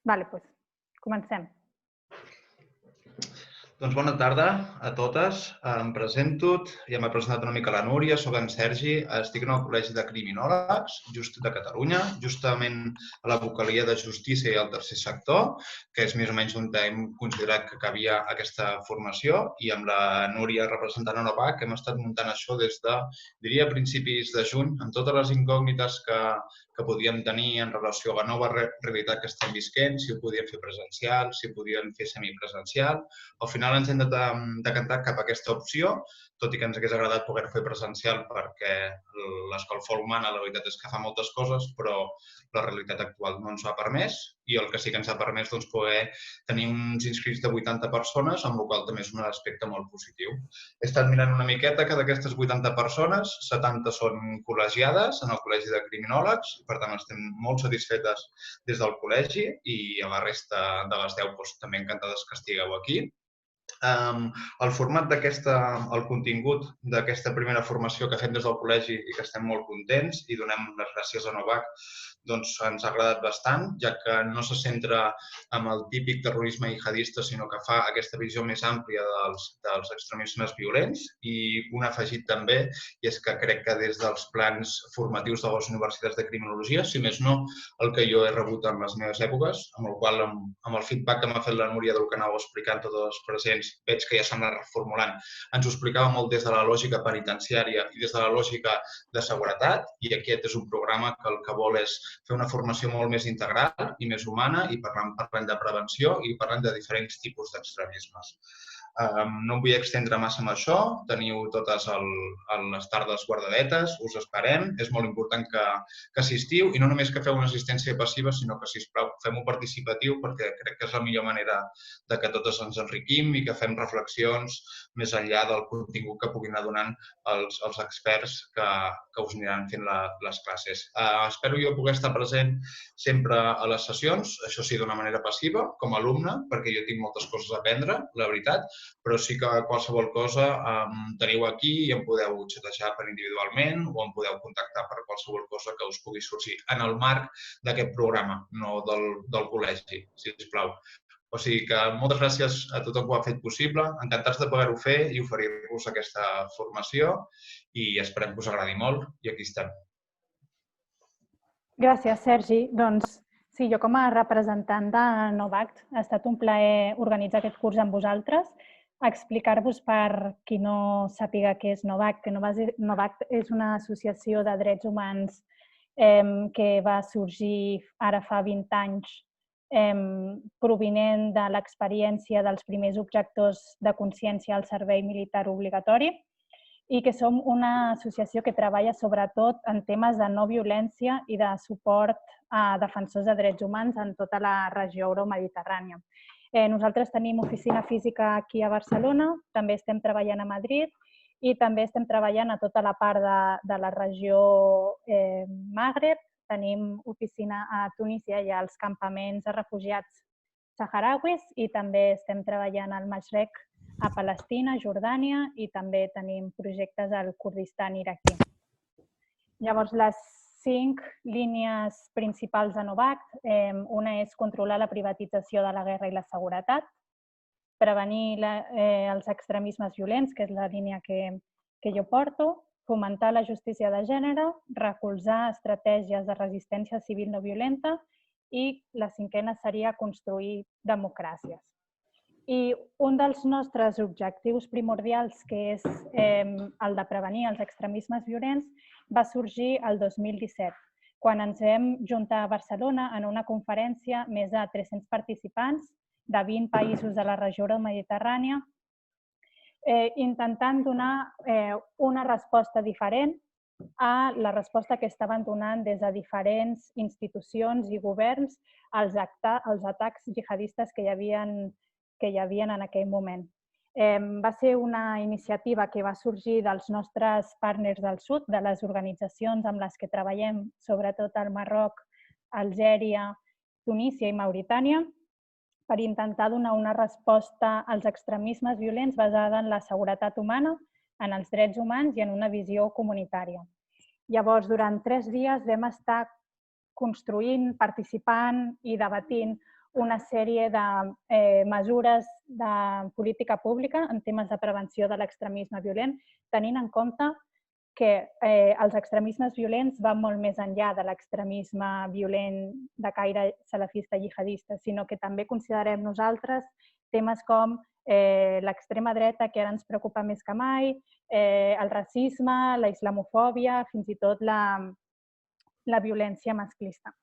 Vale, doncs comencem. Doncs bona tarda a totes. Em presento, ja m'ha presentat una mica la Núria, soc en Sergi, estic en el Col·legi de Criminòlegs just de Catalunya, justament a la vocalia de Justícia i el Tercer Sector, que és més o menys on hem considerat que cabia aquesta formació, i amb la Núria representant a Novac hem estat muntant això des de, diria, principis de juny, amb totes les incògnites que podíem tenir en relació a la nova realitat que estem visquent, si ho podíem fer presencial, si ho podíem fer semipresencial. Al final ens hem decantat cap a aquesta opció, tot i que ens hagués agradat poder fer presencial perquè l'escolfa humana la veritat és que fa moltes coses, però la realitat actual no ens ho ha permès i el que sí que ens ha permès doncs, poder tenir uns inscrits de 80 persones, amb la qual també és un aspecte molt positiu. He estat mirant una miqueta que d'aquestes 80 persones, 70 són col·legiades en el Col·legi de Criminòlegs, per tant estem molt satisfetes des del col·legi i a la resta de les 10 doncs, també encantades que estigueu aquí. El format el contingut d'aquesta primera formació que fem des del col·legi i que estem molt contents i donem les gràcies a Novac, doncs ens ha agradat bastant, ja que no se centra en el típic terrorisme jihadista, sinó que fa aquesta visió més àmplia dels extremismes violents. I un afegit també, i és que crec que des dels plans formatius de les universitats de criminologia, si més no, el que jo he rebut en les meves èpoques, amb el qual, amb el feedback que m'ha fet la Núria del que anava explicant tots els presents, veig que ja s'han anat reformulant. Ens ho explicava molt des de la lògica penitenciària i des de la lògica de seguretat, i aquest és un programa que el que vol és fer una formació molt més integral i més humana i parlant de prevenció i parlant de diferents tipus d'extremismes. No em vull extendre massa amb això, teniu totes les tardes guardadetes, us esperem, és molt important que assistiu i no només que feu una assistència passiva, sinó que, sisplau, fem-ho participatiu perquè crec que és la millor manera de que totes ens enriquim i que fem reflexions més enllà del contingut que puguin anar donant els experts que us aniran fent les classes. Espero jo poder estar present sempre a les sessions, això sí, d'una manera passiva, com a alumne, perquè jo tinc moltes coses a aprendre, la veritat, però sí que qualsevol cosa teniu aquí i em podeu xatejar per individualment o em podeu contactar per qualsevol cosa que us pugui sorgir en el marc d'aquest programa, no del col·legi, sisplau. O sigui que moltes gràcies a tothom que ho ha fet possible, encantats de poder-ho fer i oferir-vos aquesta formació i esperem que us agradi molt i aquí estem. Gràcies, Sergi. Doncs sí, jo com a representant de Novact ha estat un plaer organitzar aquest curs amb vosaltres, explicar-vos per qui no sàpiga què és Novact, que Novact és una associació de drets humans que va sorgir ara fa 20 anys provinent de l'experiència dels primers objectors de consciència al servei militar obligatori i que som una associació que treballa sobretot en temes de no violència i de suport a defensors de drets humans en tota la regió euromediterrània. Nosaltres tenim oficina física aquí a Barcelona, també estem treballant a Madrid i també estem treballant a tota la part de la regió Magreb. Tenim oficina a Tunísia i als campaments de refugiats saharauis i també estem treballant al Mashrek, a Palestina, Jordània i també tenim projectes al Kurdistan iraquí. Llavors, les 5 línies principals de Novact, una és controlar la privatització de la guerra i la seguretat, prevenir els extremismes violents, que és la línia que jo porto, fomentar la justícia de gènere, recolzar estratègies de resistència civil no violenta i la 5a seria construir democràcies. I un dels nostres objectius primordials, que és el de prevenir els extremismes violents, va sorgir el 2017, quan ens vam juntar a Barcelona en una conferència més de 300 participants de 20 països de la regió euromediterrània, intentant donar una resposta diferent a la resposta que estaven donant des de diferents institucions i governs als atacs jihadistes que hi havia en aquell moment. Va ser una iniciativa que va sorgir dels nostres partners del sud, de les organitzacions amb les que treballem, sobretot al Marroc, Algèria, Tunísia i Mauritània, per intentar donar una resposta als extremismes violents basada en la seguretat humana, en els drets humans i en una visió comunitària. Llavors, durant 3 dies vam estar construint, participant i debatint una sèrie de mesures de política pública en temes de prevenció de l'extremisme violent, tenint en compte que els extremismes violents van molt més enllà de l'extremisme violent de caire salafista jihadista, sinó que també considerem nosaltres temes com l'extrema dreta, que ara ens preocupa més que mai, el racisme, la islamofòbia, fins i tot la violència masclista.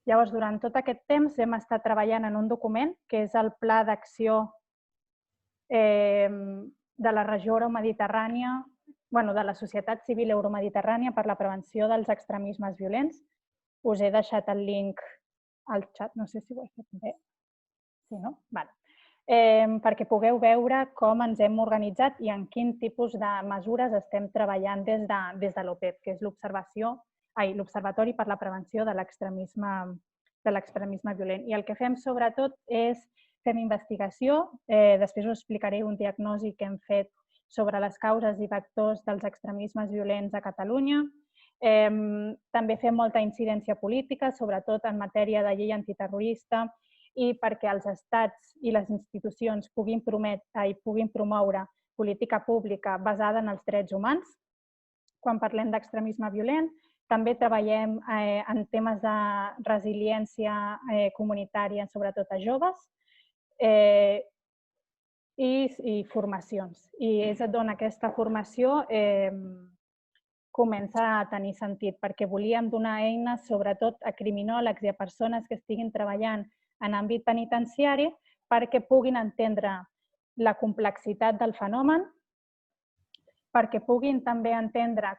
Llavors, durant tot aquest temps hem estat treballant en un document que és el Pla d'Acció de la regió euromediterrània, de la Societat Civil Euromediterrània per la prevenció dels extremismes violents. Us he deixat el link al xat, no sé si ho he fet bé. Sí, no? Vale. Perquè pugueu veure com ens hem organitzat i en quin tipus de mesures estem treballant des de l'OPEP, que és l'Observatori per la Prevenció de l'Extremisme Violent. I el que fem sobretot és fem investigació, després us explicaré un diagnòstic que hem fet sobre les causes i vectors dels extremismes violents a Catalunya. També fem molta incidència política, sobretot en matèria de llei antiterrorista, i perquè els estats i les institucions puguin promoure política pública basada en els drets humans. Quan parlem d'extremisme violent, també treballem en temes de resiliència comunitària, sobretot a joves, i formacions. I és on aquesta formació comença a tenir sentit, perquè volíem donar eines sobretot a criminòlegs i a persones que estiguin treballant en àmbit penitenciari perquè puguin entendre la complexitat del fenomen, perquè puguin també entendre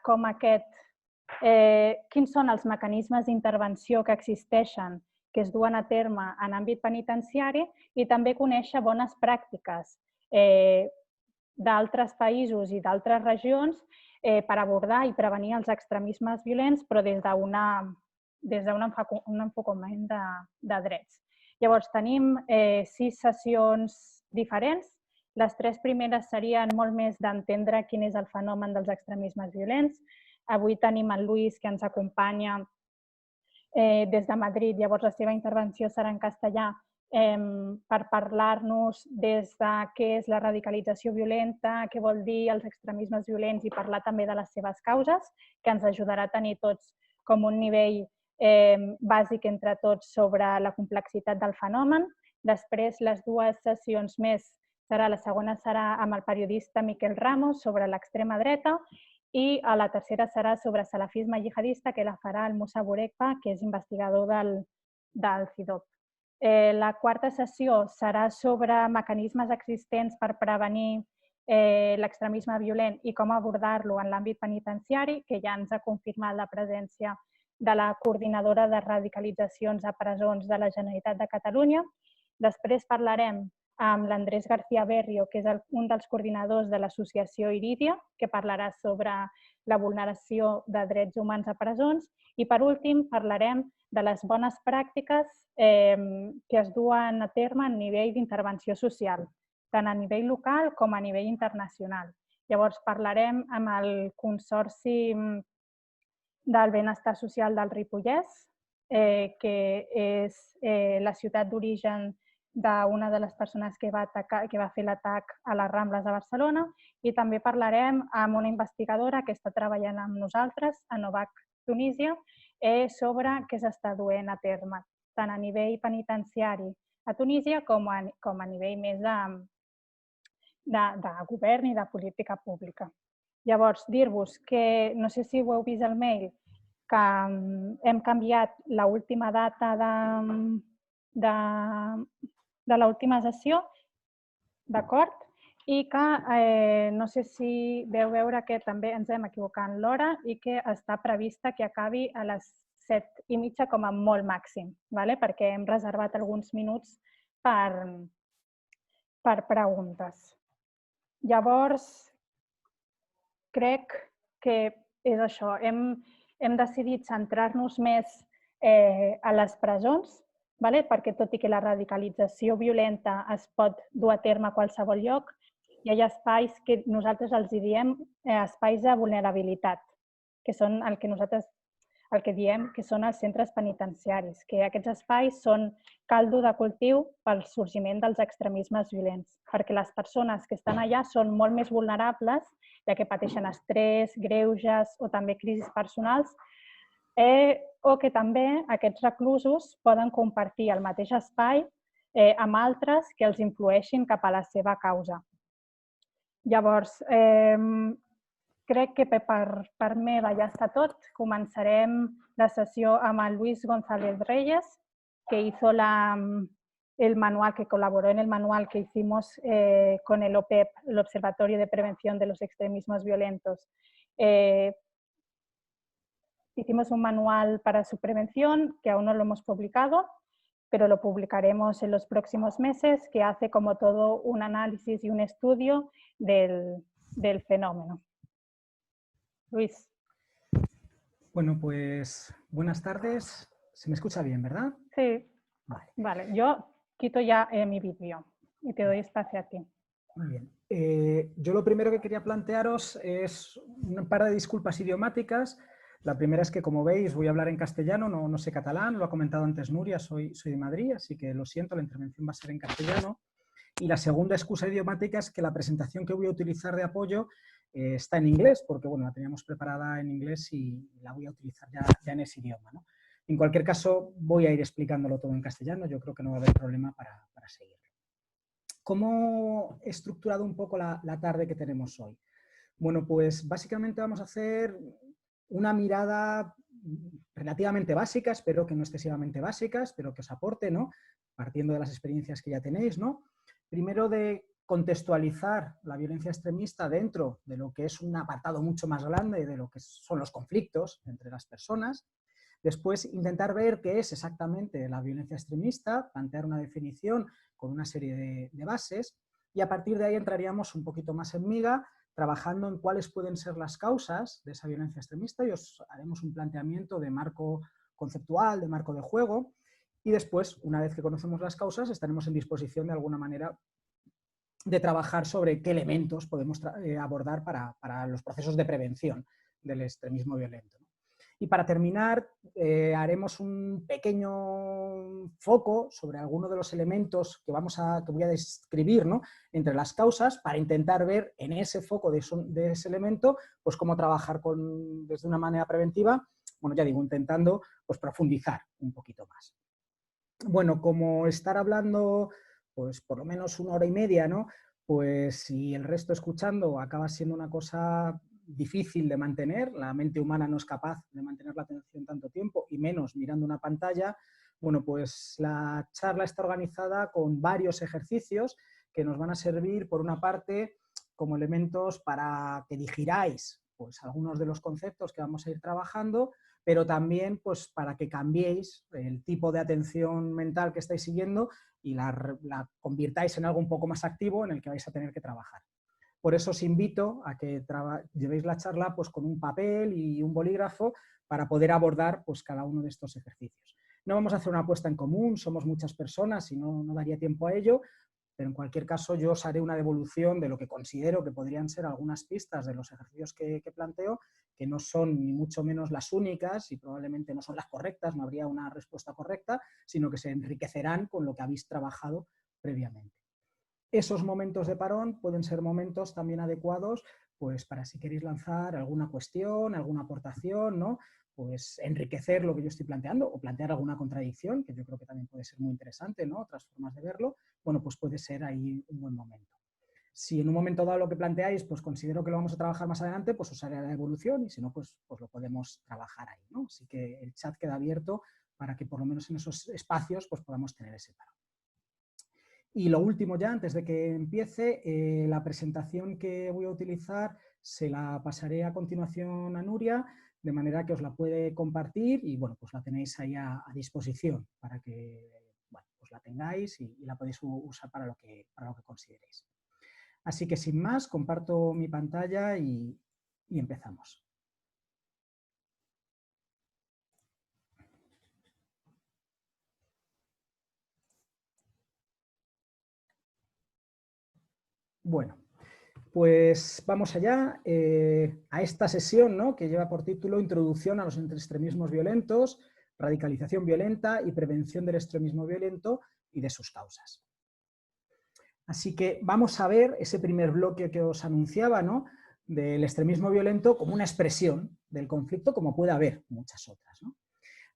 quins són els mecanismes d'intervenció que existeixen, que es duen a terme en àmbit penitenciari, i també conèixer bones pràctiques d'altres països i d'altres regions per abordar i prevenir els extremismes violents, però des d'un enfocament de drets. Llavors, tenim 6 sessions diferents. Les 3 primeres serien molt més d'entendre quin és el fenomen dels extremismes violents. Avui tenim el Luis, que ens acompanya des de Madrid. Llavors, la seva intervenció serà en castellà per parlar-nos des de què és la radicalització violenta, què vol dir els extremismes violents i parlar també de les seves causes, que ens ajudarà a tenir tots com un nivell bàsic entre tots sobre la complexitat del fenomen. Després, les 2 sessions més, la segona serà amb el periodista Miquel Ramos sobre l'extrema dreta i la tercera serà sobre salafisme jihadista, que la farà el Musa Burekba, que és investigador del CIDOB. La 4a sessió serà sobre mecanismes existents per prevenir l'extremisme violent i com abordar-lo en l'àmbit penitenciari, que ja ens ha confirmat la presència de la coordinadora de radicalitzacions a presons de la Generalitat de Catalunya. Després parlarem amb l'Andrés García Berrio, que és un dels coordinadors de l'associació Iridia, que parlarà sobre la vulneració de drets humans a presons. I per últim parlarem de les bones pràctiques que es duen a terme a nivell d'intervenció social, tant a nivell local com a nivell internacional. Llavors parlarem amb el Consorci del Benestar Social del Ripollès, que és la ciutat d'origen d'una de les persones que va fer l'atac a les Rambles de Barcelona, i també parlarem amb una investigadora que està treballant amb nosaltres a Novac, Tunísia, sobre què s'està duent a terme, tant a nivell penitenciari a Tunísia com a nivell més de govern i de política pública. Llavors, dir-vos que, no sé si ho heu vist al mail, que hem canviat l'última data de l'última sessió, d'acord? I que no sé si veu veure que també ens hem equivocat en l'hora i que està prevista que acabi a les 7:30 com a molt màxim, perquè hem reservat alguns minuts per preguntes. Llavors, crec que és això. Hem decidit centrar-nos més a les presons, perquè tot i que la radicalització violenta es pot dur a terme a qualsevol lloc, hi ha espais que nosaltres els diem espais de vulnerabilitat, que són el que nosaltres el que diem que són els centres penitenciaris, que aquests espais són caldo de cultiu pel sorgiment dels extremismes violents, perquè les persones que estan allà són molt més vulnerables, ja que pateixen estrès, greuges o també crisis personals, o que també aquests reclusos poden compartir el mateix espai amb altres que els influeixin cap a la seva causa. Llavors, crec que per meva ja està tot. Començarem la sessió amb el Luis González Reyes, que hizo el manual, que colaboró en el manual que hicimos con el OPEP, el Observatorio de Prevención de los Extremismos Violentos. Hicimos un manual para su prevención, que aún no lo hemos publicado, pero lo publicaremos en los próximos meses, que hace como todo un análisis y un estudio del fenómeno. Luis. Bueno, pues buenas tardes. Se me escucha bien, ¿verdad? Sí. Vale. Yo quito ya mi vídeo y te doy espacio a ti. Muy bien. Yo lo primero que quería plantearos es un par de disculpas idiomáticas. La primera es que, como veis, voy a hablar en castellano, no sé catalán, lo ha comentado antes Nuria, soy de Madrid, así que lo siento, la intervención va a ser en castellano. Y la segunda excusa idiomática es que la presentación que voy a utilizar de apoyo está en inglés, porque bueno, la teníamos preparada en inglés y la voy a utilizar ya en ese idioma, ¿no? En cualquier caso, voy a ir explicándolo todo en castellano, yo creo que no va a haber problema para seguirlo. ¿Cómo he estructurado un poco la tarde que tenemos hoy? Bueno, pues básicamente vamos a hacer una mirada relativamente básica, espero que no excesivamente básica, espero que os aporte, ¿no? Partiendo de las experiencias que ya tenéis, ¿no? Primero de contextualizar la violencia extremista dentro de lo que es un apartado mucho más grande de lo que son los conflictos entre las personas. Después, intentar ver qué es exactamente la violencia extremista, plantear una definición con una serie de bases y a partir de ahí entraríamos un poquito más en miga, trabajando en cuáles pueden ser las causas de esa violencia extremista y os haremos un planteamiento de marco conceptual, de marco de juego y después, una vez que conocemos las causas, estaremos en disposición de alguna manera de trabajar sobre qué elementos podemos abordar para los procesos de prevención del extremismo violento. Y para terminar, haremos un pequeño foco sobre algunos de los elementos que voy a describir, ¿no? Entre las causas, para intentar ver en ese foco de ese elemento, pues cómo trabajar desde una manera preventiva, bueno, ya digo, intentando pues, profundizar un poquito más. Bueno, como estar hablando, pues por lo menos 1 hora y media, ¿no? Pues si el resto escuchando acaba siendo una cosa difícil de mantener, la mente humana no es capaz de mantener la atención tanto tiempo y menos mirando una pantalla, bueno, pues la charla está organizada con varios ejercicios que nos van a servir, por una parte, como elementos para que digiráis pues, algunos de los conceptos que vamos a ir trabajando, pero también pues, para que cambiéis el tipo de atención mental que estáis siguiendo y la convirtáis en algo un poco más activo en el que vais a tener que trabajar. Por eso os invito a que llevéis la charla pues, con un papel y un bolígrafo para poder abordar pues, cada uno de estos ejercicios. No vamos a hacer una apuesta en común, somos muchas personas y no daría tiempo a ello, pero en cualquier caso yo os haré una devolución de lo que considero que podrían ser algunas pistas de los ejercicios que planteo, que no son ni mucho menos las únicas y probablemente no son las correctas, no habría una respuesta correcta, sino que se enriquecerán con lo que habéis trabajado previamente. Esos momentos de parón pueden ser momentos también adecuados pues, para si queréis lanzar alguna cuestión, alguna aportación, ¿no? Pues enriquecer lo que yo estoy planteando o plantear alguna contradicción, que yo creo que también puede ser muy interesante, ¿no? Otras formas de verlo, bueno, pues puede ser ahí un buen momento. Si en un momento dado lo que planteáis, pues considero que lo vamos a trabajar más adelante, pues os haré la evolución y si no, pues lo podemos trabajar ahí, ¿no? Así que el chat queda abierto para que por lo menos en esos espacios pues podamos tener ese parón. Y lo último ya, antes de que empiece, la presentación que voy a utilizar se la pasaré a continuación a Nuria, de manera que os la puede compartir y bueno, pues la tenéis ahí a disposición para que bueno, pues la tengáis y la podéis usar para lo que consideréis. Así que sin más, comparto mi pantalla y empezamos. Bueno, pues vamos allá a esta sesión, ¿no?, que lleva por título Introducción a los extremismos violentos, radicalización violenta y prevención del extremismo violento y de sus causas. Así que vamos a ver ese primer bloque que os anunciaba, ¿no?, del extremismo violento como una expresión del conflicto, como puede haber muchas otras, ¿no?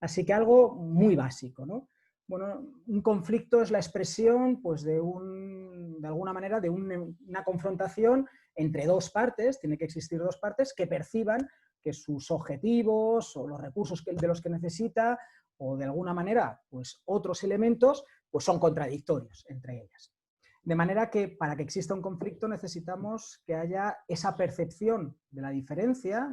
Así que algo muy básico, ¿no? Bueno, un conflicto es la expresión, pues, de alguna manera, de una confrontación entre dos partes, tiene que existir dos partes que perciban que sus objetivos o los recursos de los que necesita o de alguna manera, pues, otros elementos, pues, son contradictorios entre ellas. De manera que para que exista un conflicto necesitamos que haya esa percepción de la diferencia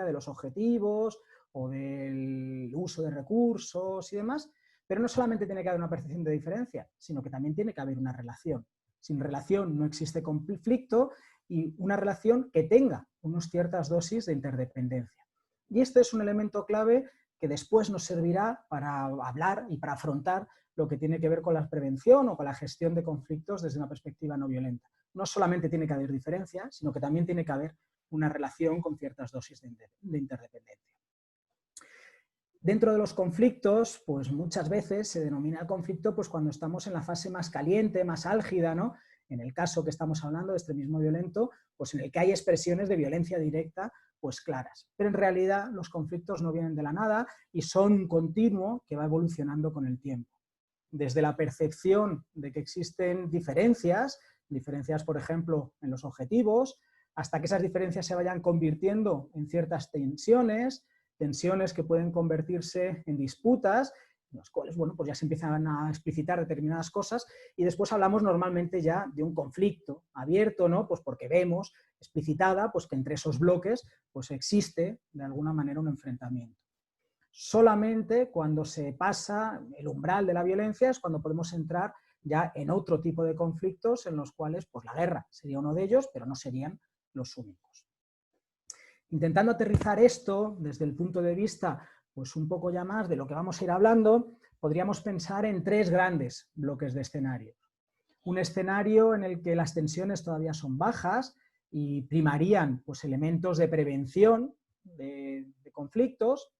de los objetivos o del uso de recursos y demás, pero no solamente tiene que haber una percepción de diferencia, sino que también tiene que haber una relación. Sin relación no existe conflicto y una relación que tenga unas ciertas dosis de interdependencia. Y este es un elemento clave que después nos servirá para hablar y para afrontar lo que tiene que ver con la prevención o con la gestión de conflictos desde una perspectiva no violenta. No solamente tiene que haber diferencia, sino que también tiene que haber una relación con ciertas dosis de interdependencia. Dentro de los conflictos, pues muchas veces se denomina conflicto, pues, cuando estamos en la fase más caliente, más álgida, ¿no? En el caso que estamos hablando de extremismo violento, pues en el que hay expresiones de violencia directa, pues claras. Pero en realidad los conflictos no vienen de la nada y son un continuo que va evolucionando con el tiempo. Desde la percepción de que existen diferencias, por ejemplo, en los objetivos, hasta que esas diferencias se vayan convirtiendo en ciertas tensiones que pueden convertirse en disputas, en las cuales, bueno, pues ya se empiezan a explicitar determinadas cosas y después hablamos normalmente ya de un conflicto abierto, ¿no? Pues porque vemos explicitada, pues, que entre esos bloques, pues, existe de alguna manera un enfrentamiento. Solamente cuando se pasa el umbral de la violencia es cuando podemos entrar ya en otro tipo de conflictos en los cuales, pues, la guerra sería uno de ellos, pero no serían los únicos. Intentando aterrizar esto desde el punto de vista, pues, un poco ya más de lo que vamos a ir hablando, podríamos pensar en tres grandes bloques de escenario. Un escenario en el que las tensiones todavía son bajas y primarían, pues, elementos de prevención de conflictos,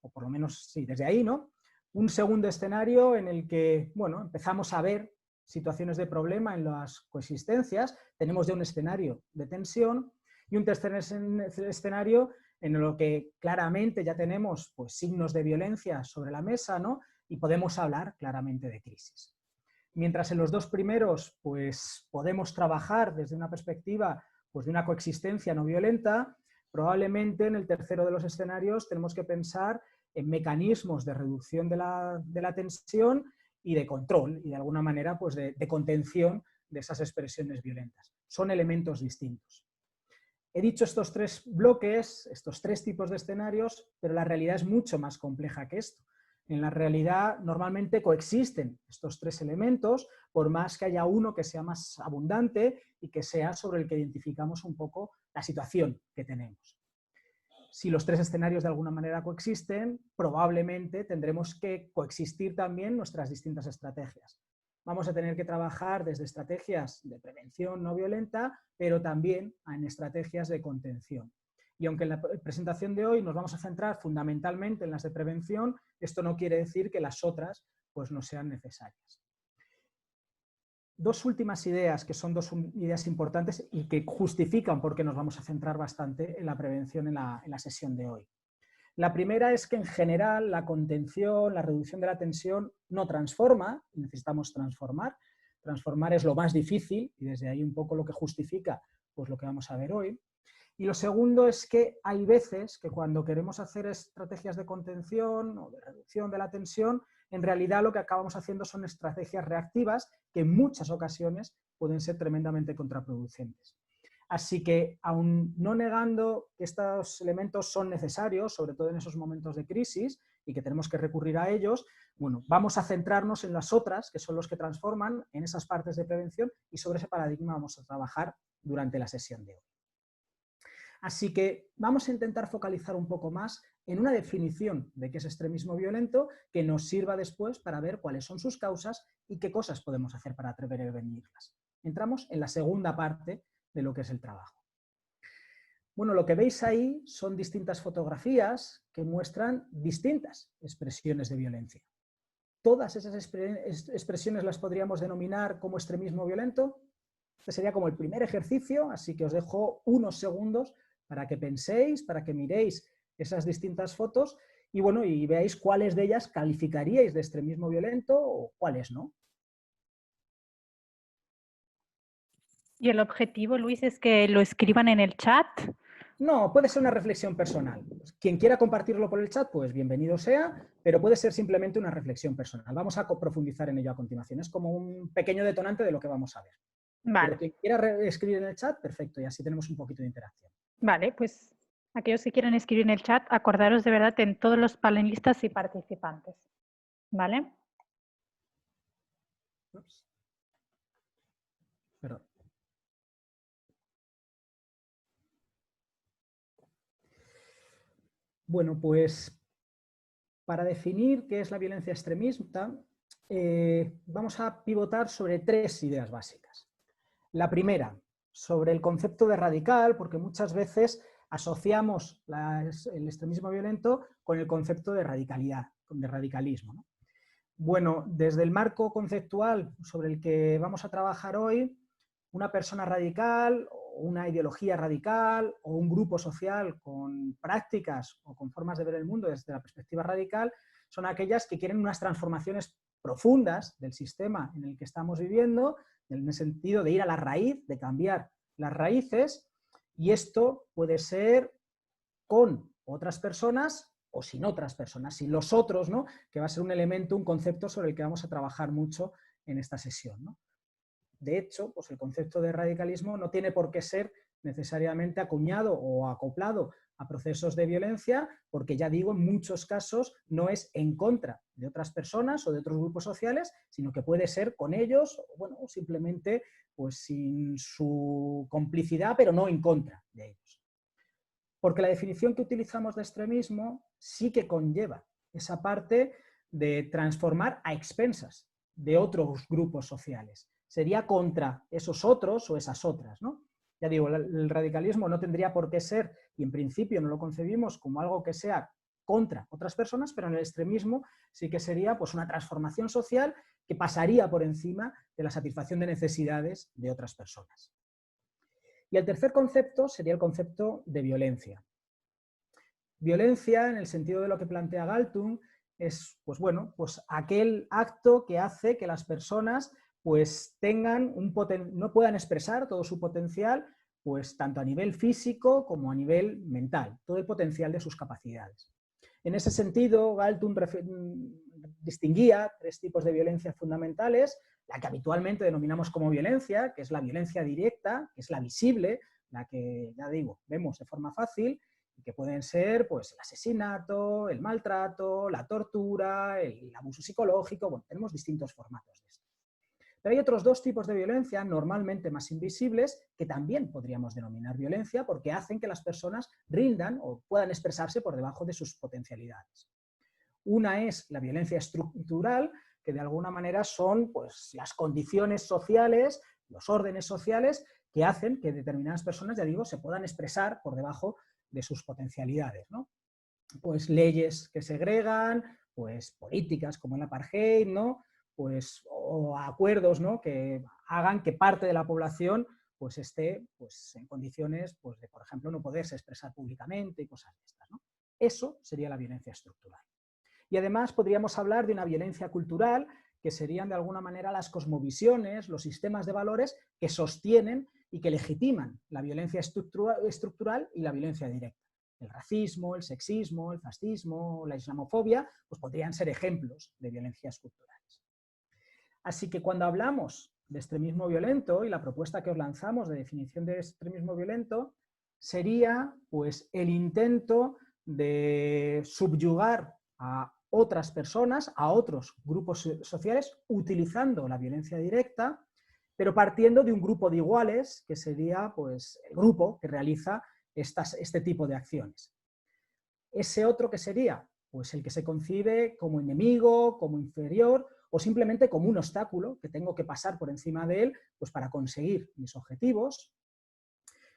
o por lo menos sí, desde ahí, ¿no? Un segundo escenario en el que, bueno, empezamos a ver situaciones de problema en las coexistencias, tenemos ya un escenario de tensión, y un tercer escenario en lo que claramente ya tenemos, pues, signos de violencia sobre la mesa, ¿no? Y podemos hablar claramente de crisis. Mientras en los dos primeros, pues, podemos trabajar desde una perspectiva, pues, de una coexistencia no violenta, probablemente en el tercero de los escenarios tenemos que pensar en mecanismos de reducción de la tensión y de control y de alguna manera, pues, de contención de esas expresiones violentas. Son elementos distintos. He dicho estos tres bloques, estos tres tipos de escenarios, pero la realidad es mucho más compleja que esto. En la realidad normalmente coexisten estos tres elementos, por más que haya uno que sea más abundante y que sea sobre el que identificamos un poco la situación que tenemos. Si los tres escenarios de alguna manera coexisten, probablemente tendremos que coexistir también nuestras distintas estrategias. Vamos a tener que trabajar desde estrategias de prevención no violenta, pero también en estrategias de contención. Y aunque en la presentación de hoy nos vamos a centrar fundamentalmente en las de prevención, esto no quiere decir que las otras, pues, no sean necesarias. Dos últimas ideas, que son dos ideas importantes y que justifican por qué nos vamos a centrar bastante en la prevención en la sesión de hoy. La primera es que en general la contención, la reducción de la tensión no transforma, necesitamos transformar. Transformar es lo más difícil y desde ahí un poco lo que justifica, pues, lo que vamos a ver hoy. Y lo segundo es que hay veces que cuando queremos hacer estrategias de contención o de reducción de la tensión, en realidad lo que acabamos haciendo son estrategias reactivas que en muchas ocasiones pueden ser tremendamente contraproducentes. Así que, aun no negando que estos elementos son necesarios, sobre todo en esos momentos de crisis, y que tenemos que recurrir a ellos, bueno, vamos a centrarnos en las otras, que son los que transforman, en esas partes de prevención, y sobre ese paradigma vamos a trabajar durante la sesión de hoy. Así que vamos a intentar focalizar un poco más en una definición de qué es extremismo violento que nos sirva después para ver cuáles son sus causas y qué cosas podemos hacer para prevenirlas. Entramos en la segunda parte de lo que es el trabajo. Bueno, lo que veis ahí son distintas fotografías que muestran distintas expresiones de violencia. ¿Todas esas expresiones las podríamos denominar como extremismo violento? Este sería como el primer ejercicio, así que os dejo unos segundos para que penséis, para que miréis esas distintas fotos y, bueno, y veáis cuáles de ellas calificaríais de extremismo violento o cuáles no. Y el objetivo, Luis, es que lo escriban en el chat. No, puede ser una reflexión personal. Quien quiera compartirlo por el chat, pues bienvenido sea, pero puede ser simplemente una reflexión personal. Vamos a profundizar en ello a continuación. Es como un pequeño detonante de lo que vamos a ver. Vale. Pero quien quiera escribir en el chat, perfecto, y así tenemos un poquito de interacción. Vale, pues aquellos que quieran escribir en el chat, acordaros de verdad en todos los panelistas y participantes. ¿Vale? Ups. Perdón. Bueno, pues para definir qué es la violencia extremista, vamos a pivotar sobre 3 ideas básicas. La primera, sobre el concepto de radical, porque muchas veces asociamos el extremismo violento con el concepto de radicalidad, de radicalismo, ¿no? Bueno, desde el marco conceptual sobre el que vamos a trabajar hoy, una persona radical, o una ideología radical, o un grupo social con prácticas o con formas de ver el mundo desde la perspectiva radical, son aquellas que quieren unas transformaciones profundas del sistema en el que estamos viviendo, en el sentido de ir a la raíz, de cambiar las raíces, y esto puede ser con otras personas o sin otras personas, sin los otros, ¿no? Que va a ser un elemento, un concepto sobre el que vamos a trabajar mucho en esta sesión, ¿no? De hecho, pues el concepto de radicalismo no tiene por qué ser necesariamente acuñado o acoplado a procesos de violencia, porque ya digo, en muchos casos no es en contra de otras personas o de otros grupos sociales, sino que puede ser con ellos, o bueno, simplemente pues sin su complicidad, pero no en contra de ellos. Porque la definición que utilizamos de extremismo sí que conlleva esa parte de transformar a expensas de otros grupos sociales. Sería contra esos otros o esas otras, ¿no? Ya digo, el radicalismo no tendría por qué ser, y en principio no lo concebimos como algo que sea contra otras personas, pero en el extremismo sí que sería pues una transformación social que pasaría por encima de la satisfacción de necesidades de otras personas. Y el tercer concepto sería el concepto de violencia. Violencia, en el sentido de lo que plantea Galtung, es pues bueno, pues aquel acto que hace que las personas pues tengan no puedan expresar todo su potencial, pues tanto a nivel físico como a nivel mental, todo el potencial de sus capacidades. En ese sentido, Galtung distinguía 3 tipos de violencia fundamentales: la que habitualmente denominamos como violencia, que es la violencia directa, que es la visible, la que, ya digo, vemos de forma fácil, y que pueden ser pues, el asesinato, el maltrato, la tortura, el abuso psicológico. Bueno, tenemos distintos formatos de esto. Pero hay otros 2 tipos de violencia, normalmente más invisibles, que también podríamos denominar violencia porque hacen que las personas rindan o puedan expresarse por debajo de sus potencialidades. Una es la violencia estructural, que de alguna manera son pues, las condiciones sociales, los órdenes sociales que hacen que determinadas personas, ya digo, se puedan expresar por debajo de sus potencialidades, ¿no? Pues leyes que segregan, pues políticas como el apartheid, ¿no? Pues, o acuerdos, ¿no? Que hagan que parte de la población pues esté pues, en condiciones pues, de, por ejemplo, no poderse expresar públicamente y cosas de estas, ¿no? Eso sería la violencia estructural. Y además podríamos hablar de una violencia cultural, que serían de alguna manera las cosmovisiones, los sistemas de valores que sostienen y que legitiman la violencia estructural y la violencia directa. El racismo, el sexismo, el fascismo, la islamofobia, pues podrían ser ejemplos de violencias culturales. Así que cuando hablamos de extremismo violento, y la propuesta que os lanzamos de definición de extremismo violento, sería pues el intento de subyugar a otras personas, a otros grupos sociales, utilizando la violencia directa, pero partiendo de un grupo de iguales, que sería pues, el grupo que realiza este tipo de acciones. Ese otro que sería pues, el que se concibe como enemigo, como inferior, o simplemente como un obstáculo que tengo que pasar por encima de él pues, para conseguir mis objetivos.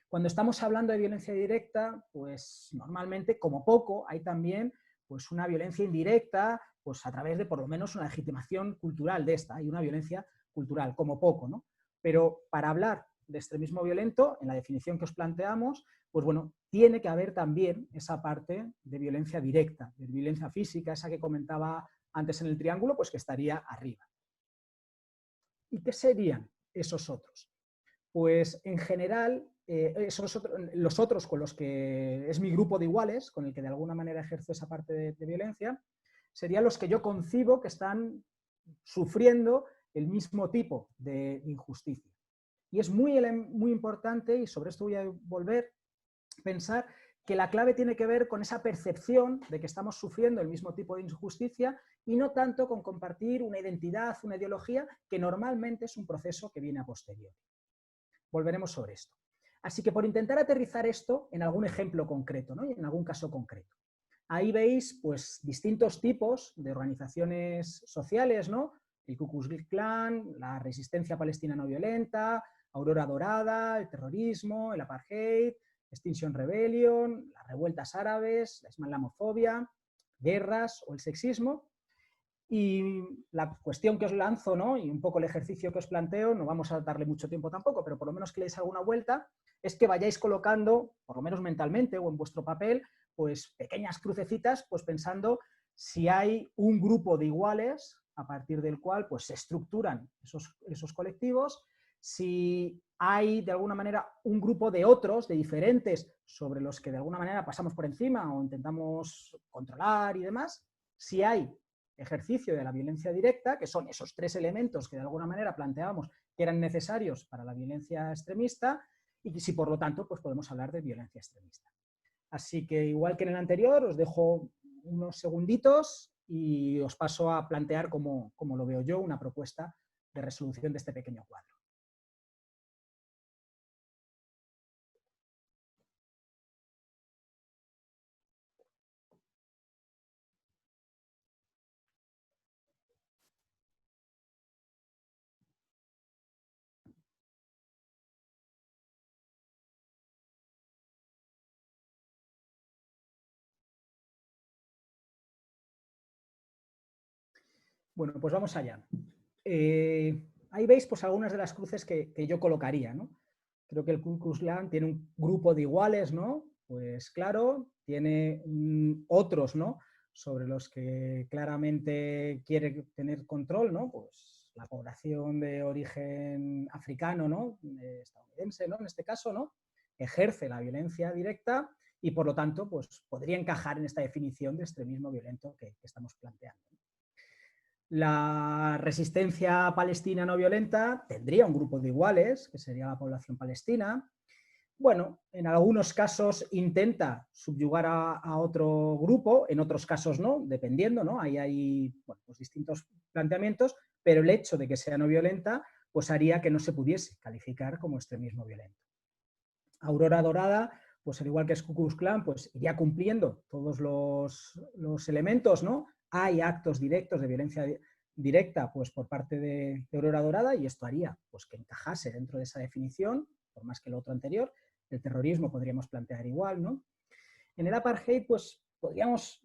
Cuando estamos hablando de violencia directa, pues normalmente, como poco, hay también pues, una violencia indirecta, pues a través de por lo menos una legitimación cultural de esta, y una violencia cultural, como poco, ¿no? Pero para hablar de extremismo violento, en la definición que os planteamos, pues bueno, tiene que haber también esa parte de violencia directa, de violencia física, esa que comentaba antes en el triángulo, pues que estaría arriba. ¿Y qué serían esos otros? Pues en general, los otros con los que es mi grupo de iguales, con el que de alguna manera ejerzo esa parte de violencia, serían los que yo concibo que están sufriendo el mismo tipo de injusticia. Y es muy importante, y sobre esto voy a volver, pensar que la clave tiene que ver con esa percepción de que estamos sufriendo el mismo tipo de injusticia y no tanto con compartir una identidad, una ideología, que normalmente es un proceso que viene a posteriori. Volveremos sobre esto. Así que por intentar aterrizar esto en algún ejemplo concreto, ¿no? Y en algún caso concreto. Ahí veis pues, distintos tipos de organizaciones sociales, ¿no? El Ku Klux Klan, la resistencia palestina no violenta, Aurora Dorada, el terrorismo, el apartheid, Extinction Rebellion, las revueltas árabes, la islamofobia, guerras o el sexismo. Y la cuestión que os lanzo, ¿no? Y un poco el ejercicio que os planteo, no vamos a darle mucho tiempo tampoco, pero por lo menos que le deis alguna vuelta, es que vayáis colocando, por lo menos mentalmente o en vuestro papel, pues pequeñas crucecitas, pues pensando si hay un grupo de iguales a partir del cual pues, se estructuran esos colectivos, si hay de alguna manera un grupo de otros, de diferentes, sobre los que de alguna manera pasamos por encima o intentamos controlar y demás, si hay ejercicio de la violencia directa, que son esos tres elementos que de alguna manera planteábamos que eran necesarios para la violencia extremista, y si por lo tanto pues podemos hablar de violencia extremista. Así que igual que en el anterior, os dejo unos segunditos y os paso a plantear como lo veo yo, una propuesta de resolución de este pequeño cuadro. Bueno, pues vamos allá. Ahí veis pues, algunas de las cruces que yo colocaría, ¿no? Creo que el Ku Klux Klan tiene un grupo de iguales, ¿no? Pues claro, tiene otros, ¿no? Sobre los que claramente quiere tener control, ¿no? Pues la población de origen africano, ¿no? Estadounidense, ¿no? En este caso, ¿no? Ejerce la violencia directa y por lo tanto, pues podría encajar en esta definición de extremismo violento que estamos planteando. La resistencia palestina no violenta tendría un grupo de iguales, que sería la población palestina. Bueno, en algunos casos intenta subyugar a otro grupo, en otros casos no, dependiendo, ¿no? Ahí hay bueno, pues distintos planteamientos, pero el hecho de que sea no violenta pues haría que no se pudiese calificar como extremismo violento. Aurora Dorada, pues al igual que Ku Klux Klan, pues iría cumpliendo todos los elementos, ¿no? Hay actos directos de violencia directa pues, por parte de Aurora Dorada y esto haría pues, que encajase dentro de esa definición, por más que lo otro anterior. El terrorismo podríamos plantear igual, ¿no? En el apartheid, pues podríamos,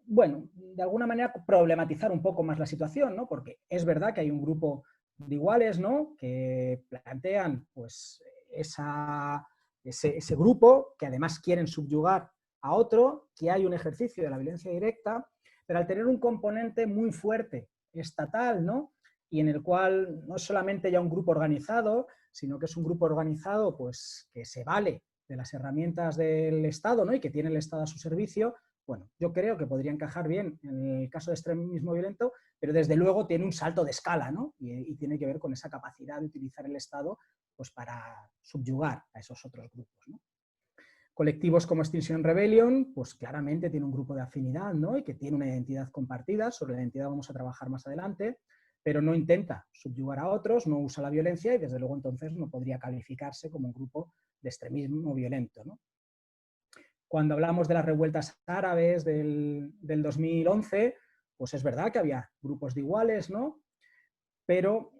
bueno, de alguna manera problematizar un poco más la situación, ¿no? Porque es verdad que hay un grupo de iguales, ¿no? Que plantean, pues, ese grupo, que además quieren subyugar a otro, que hay un ejercicio de la violencia directa, pero al tener un componente muy fuerte estatal, ¿no? Y en el cual no es solamente ya un grupo organizado, sino que es un grupo organizado pues, que se vale de las herramientas del Estado, ¿no? Y que tiene el Estado a su servicio, bueno, yo creo que podría encajar bien en el caso de extremismo violento, pero desde luego tiene un salto de escala, ¿no? Y tiene que ver con esa capacidad de utilizar el Estado pues, para subyugar a esos otros grupos, ¿no? Colectivos como Extinction Rebellion, pues claramente tiene un grupo de afinidad, ¿no? Y que tiene una identidad compartida, sobre la identidad vamos a trabajar más adelante, pero no intenta subyugar a otros, no usa la violencia y desde luego entonces no podría calificarse como un grupo de extremismo violento, ¿no? Cuando hablamos de las revueltas árabes del 2011, pues es verdad que había grupos de iguales, ¿no? Pero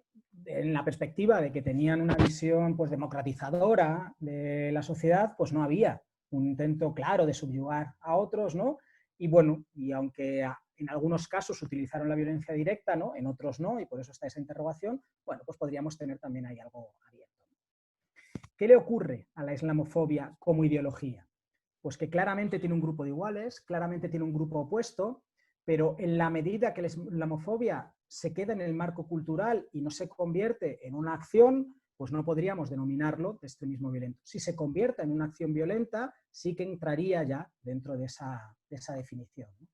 en la perspectiva de que tenían una visión pues, democratizadora de la sociedad, pues no había un intento claro de subyugar a otros, ¿no? Y bueno, y aunque en algunos casos utilizaron la violencia directa, ¿no? En otros no, y por eso está esa interrogación, bueno, pues podríamos tener también ahí algo abierto. ¿Qué le ocurre a la islamofobia como ideología? Pues que claramente tiene un grupo de iguales, claramente tiene un grupo opuesto, pero en la medida que la islamofobia se queda en el marco cultural y no se convierte en una acción, pues no podríamos denominarlo de extremismo violento. Si se convierte en una acción violenta, sí que entraría ya dentro de esa definición, ¿no?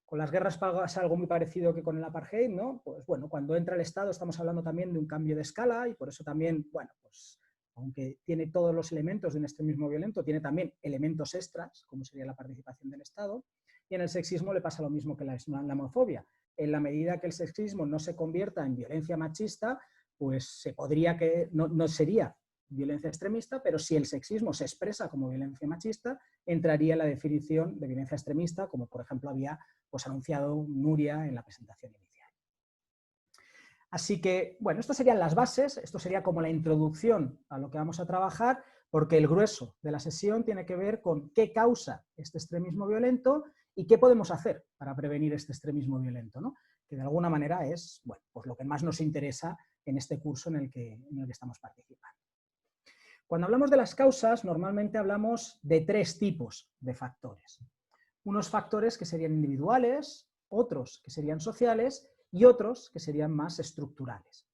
Con las guerras pasa algo muy parecido que con el apartheid, ¿no? Pues bueno, cuando entra el Estado estamos hablando también de un cambio de escala y por eso también, bueno, pues aunque tiene todos los elementos de un extremismo violento, tiene también elementos extras, como sería la participación del Estado, y en el sexismo le pasa lo mismo que la islamofobia. En la medida que el sexismo no se convierta en violencia machista, pues se podría que no sería violencia extremista, pero si el sexismo se expresa como violencia machista, entraría en la definición de violencia extremista, como por ejemplo había pues, anunciado Nuria en la presentación inicial. Así que, bueno, estas serían las bases, esto sería como la introducción a lo que vamos a trabajar, porque el grueso de la sesión tiene que ver con qué causa este extremismo violento y qué podemos hacer para prevenir este extremismo violento, ¿no? Que de alguna manera es, bueno, pues lo que más nos interesa en este curso en el que estamos participando. Cuando hablamos de las causas, normalmente hablamos de tres tipos de factores. Unos factores que serían individuales, otros que serían sociales y otros que serían más estructurales.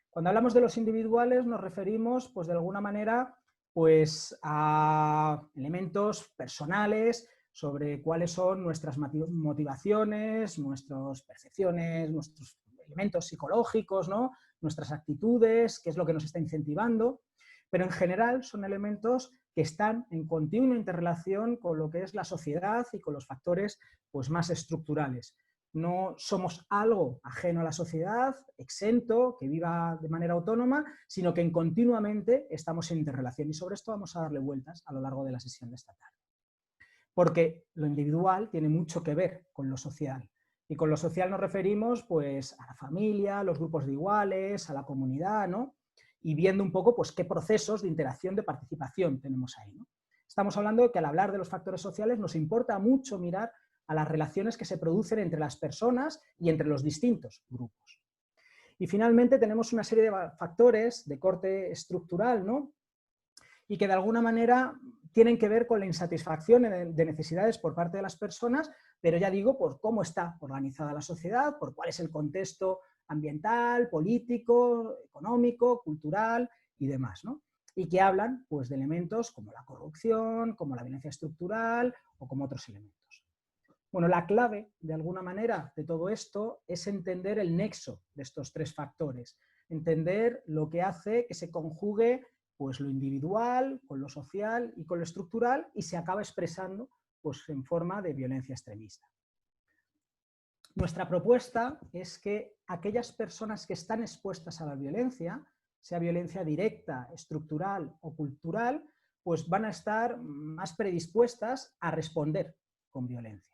Cuando hablamos de los individuales nos referimos, pues de alguna manera, pues a elementos personales sobre cuáles son nuestras motivaciones, nuestras percepciones, nuestros elementos psicológicos, ¿no? Nuestras actitudes, qué es lo que nos está incentivando. Pero en general son elementos que están en continua interrelación con lo que es la sociedad y con los factores pues, más estructurales. No somos algo ajeno a la sociedad, exento, que viva de manera autónoma, sino que continuamente estamos en interrelación. Y sobre esto vamos a darle vueltas a lo largo de la sesión de esta tarde. Porque lo individual tiene mucho que ver con lo social. Y con lo social nos referimos pues, a la familia, a los grupos de iguales, a la comunidad, ¿no? Y viendo un poco pues, qué procesos de interacción, de participación tenemos ahí, ¿no? Estamos hablando de que al hablar de los factores sociales nos importa mucho mirar a las relaciones que se producen entre las personas y entre los distintos grupos. Y finalmente tenemos una serie de factores de corte estructural, ¿no? Y que de alguna manera tienen que ver con la insatisfacción de necesidades por parte de las personas, pero ya digo, por cómo está organizada la sociedad, por cuál es el contexto ambiental, político, económico, cultural y demás, ¿no? Y que hablan pues, de elementos como la corrupción, como la violencia estructural o como otros elementos. Bueno, la clave, de alguna manera, de todo esto es entender el nexo de estos tres factores, entender lo que hace que se conjugue pues, lo individual con lo social y con lo estructural y se acaba expresando pues, en forma de violencia extremista. Nuestra propuesta es que aquellas personas que están expuestas a la violencia, sea violencia directa, estructural o cultural, pues van a estar más predispuestas a responder con violencia.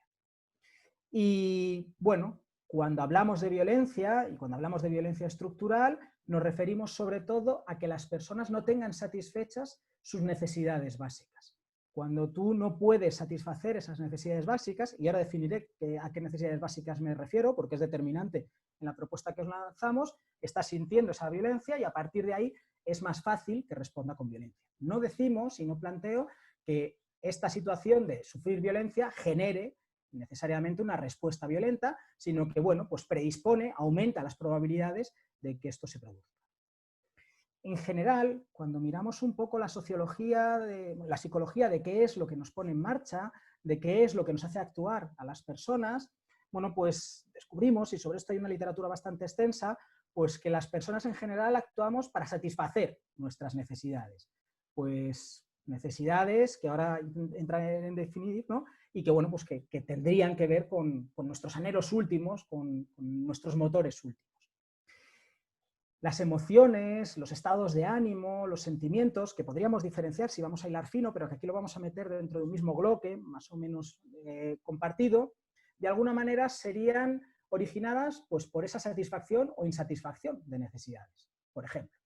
Y bueno, cuando hablamos de violencia y cuando hablamos de violencia estructural, nos referimos sobre todo a que las personas no tengan satisfechas sus necesidades básicas. Cuando tú no puedes satisfacer esas necesidades básicas, y ahora definiré a qué necesidades básicas me refiero, porque es determinante en la propuesta que os lanzamos, estás sintiendo esa violencia y a partir de ahí es más fácil que responda con violencia. No decimos y no planteo que esta situación de sufrir violencia genere necesariamente una respuesta violenta, sino que, bueno, pues predispone, aumenta las probabilidades de que esto se produzca. En general, cuando miramos un poco la psicología de qué es lo que nos pone en marcha, de qué es lo que nos hace actuar a las personas, bueno, pues descubrimos, y sobre esto hay una literatura bastante extensa, pues que las personas en general actuamos para satisfacer nuestras necesidades. Pues necesidades que ahora entran en definir, ¿no? Y que, bueno, pues que tendrían que ver con nuestros anhelos últimos, con nuestros motores últimos. Las emociones, los estados de ánimo, los sentimientos, que podríamos diferenciar si vamos a hilar fino, pero que aquí lo vamos a meter dentro de un mismo bloque, más o menos compartido, de alguna manera serían originadas pues, por esa satisfacción o insatisfacción de necesidades. Por ejemplo,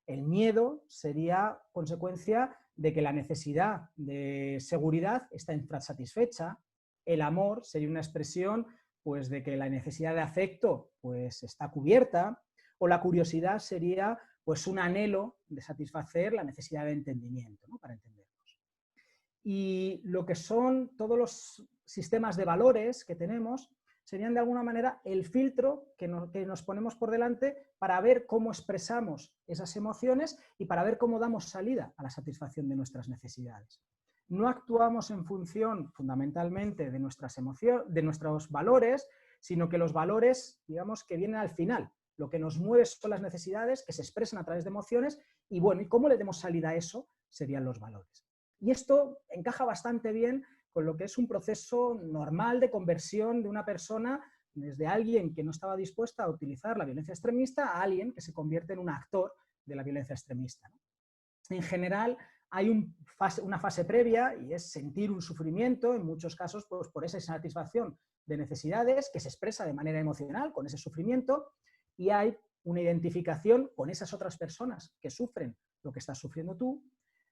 el miedo sería consecuencia de que la necesidad de seguridad está insatisfecha, el amor sería una expresión pues, de que la necesidad de afecto pues, está cubierta, o la curiosidad sería pues, un anhelo de satisfacer la necesidad de entendimiento, ¿no? Para entendernos. Y lo que son todos los sistemas de valores que tenemos serían de alguna manera el filtro que nos ponemos por delante para ver cómo expresamos esas emociones y para ver cómo damos salida a la satisfacción de nuestras necesidades. No actuamos en función fundamentalmente de nuestras emociones, de nuestros valores, sino que los valores, digamos, que vienen al final. Lo que nos mueve son las necesidades que se expresan a través de emociones y bueno, ¿y cómo le demos salida a eso? Serían los valores. Y esto encaja bastante bien con lo que es un proceso normal de conversión de una persona desde alguien que no estaba dispuesta a utilizar la violencia extremista a alguien que se convierte en un actor de la violencia extremista, ¿no? En general, hay una fase previa y es sentir un sufrimiento, en muchos casos pues, por esa insatisfacción de necesidades que se expresa de manera emocional con ese sufrimiento, y hay una identificación con esas otras personas que sufren lo que estás sufriendo tú.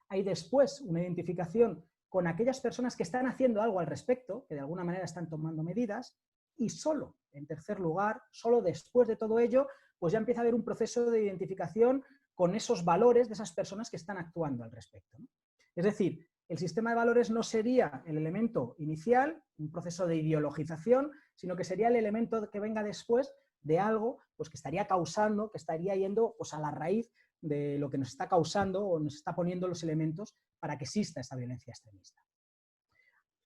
Hay después una identificación con aquellas personas que están haciendo algo al respecto, que de alguna manera están tomando medidas, y solo, en tercer lugar, solo después de todo ello, pues ya empieza a haber un proceso de identificación con esos valores de esas personas que están actuando al respecto, ¿no? Es decir, el sistema de valores no sería el elemento inicial, un proceso de ideologización, sino que sería el elemento que venga después de algo pues, que estaría causando, que estaría yendo pues, a la raíz de lo que nos está causando o nos está poniendo los elementos para que exista esta violencia extremista.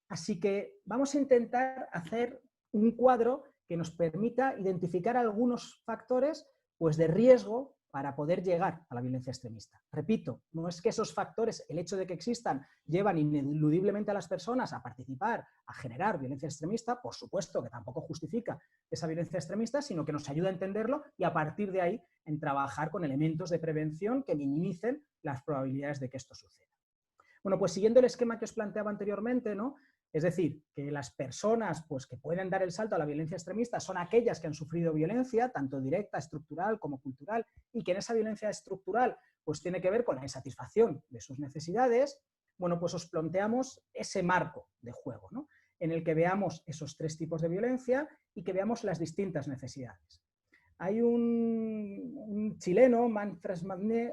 Así que vamos a intentar hacer un cuadro que nos permita identificar algunos factores pues, de riesgo para poder llegar a la violencia extremista. Repito, no es que esos factores, el hecho de que existan, llevan ineludiblemente a las personas a participar, a generar violencia extremista, por supuesto que tampoco justifica esa violencia extremista, sino que nos ayuda a entenderlo y a partir de ahí en trabajar con elementos de prevención que minimicen las probabilidades de que esto suceda. Bueno, pues siguiendo el esquema que os planteaba anteriormente, ¿no? Es decir, que las personas pues, que pueden dar el salto a la violencia extremista son aquellas que han sufrido violencia, tanto directa, estructural como cultural, y que en esa violencia estructural pues, tiene que ver con la insatisfacción de sus necesidades. Bueno, pues os planteamos ese marco de juego, ¿no? En el que veamos esos tres tipos de violencia y que veamos las distintas necesidades. Hay un chileno, Manfred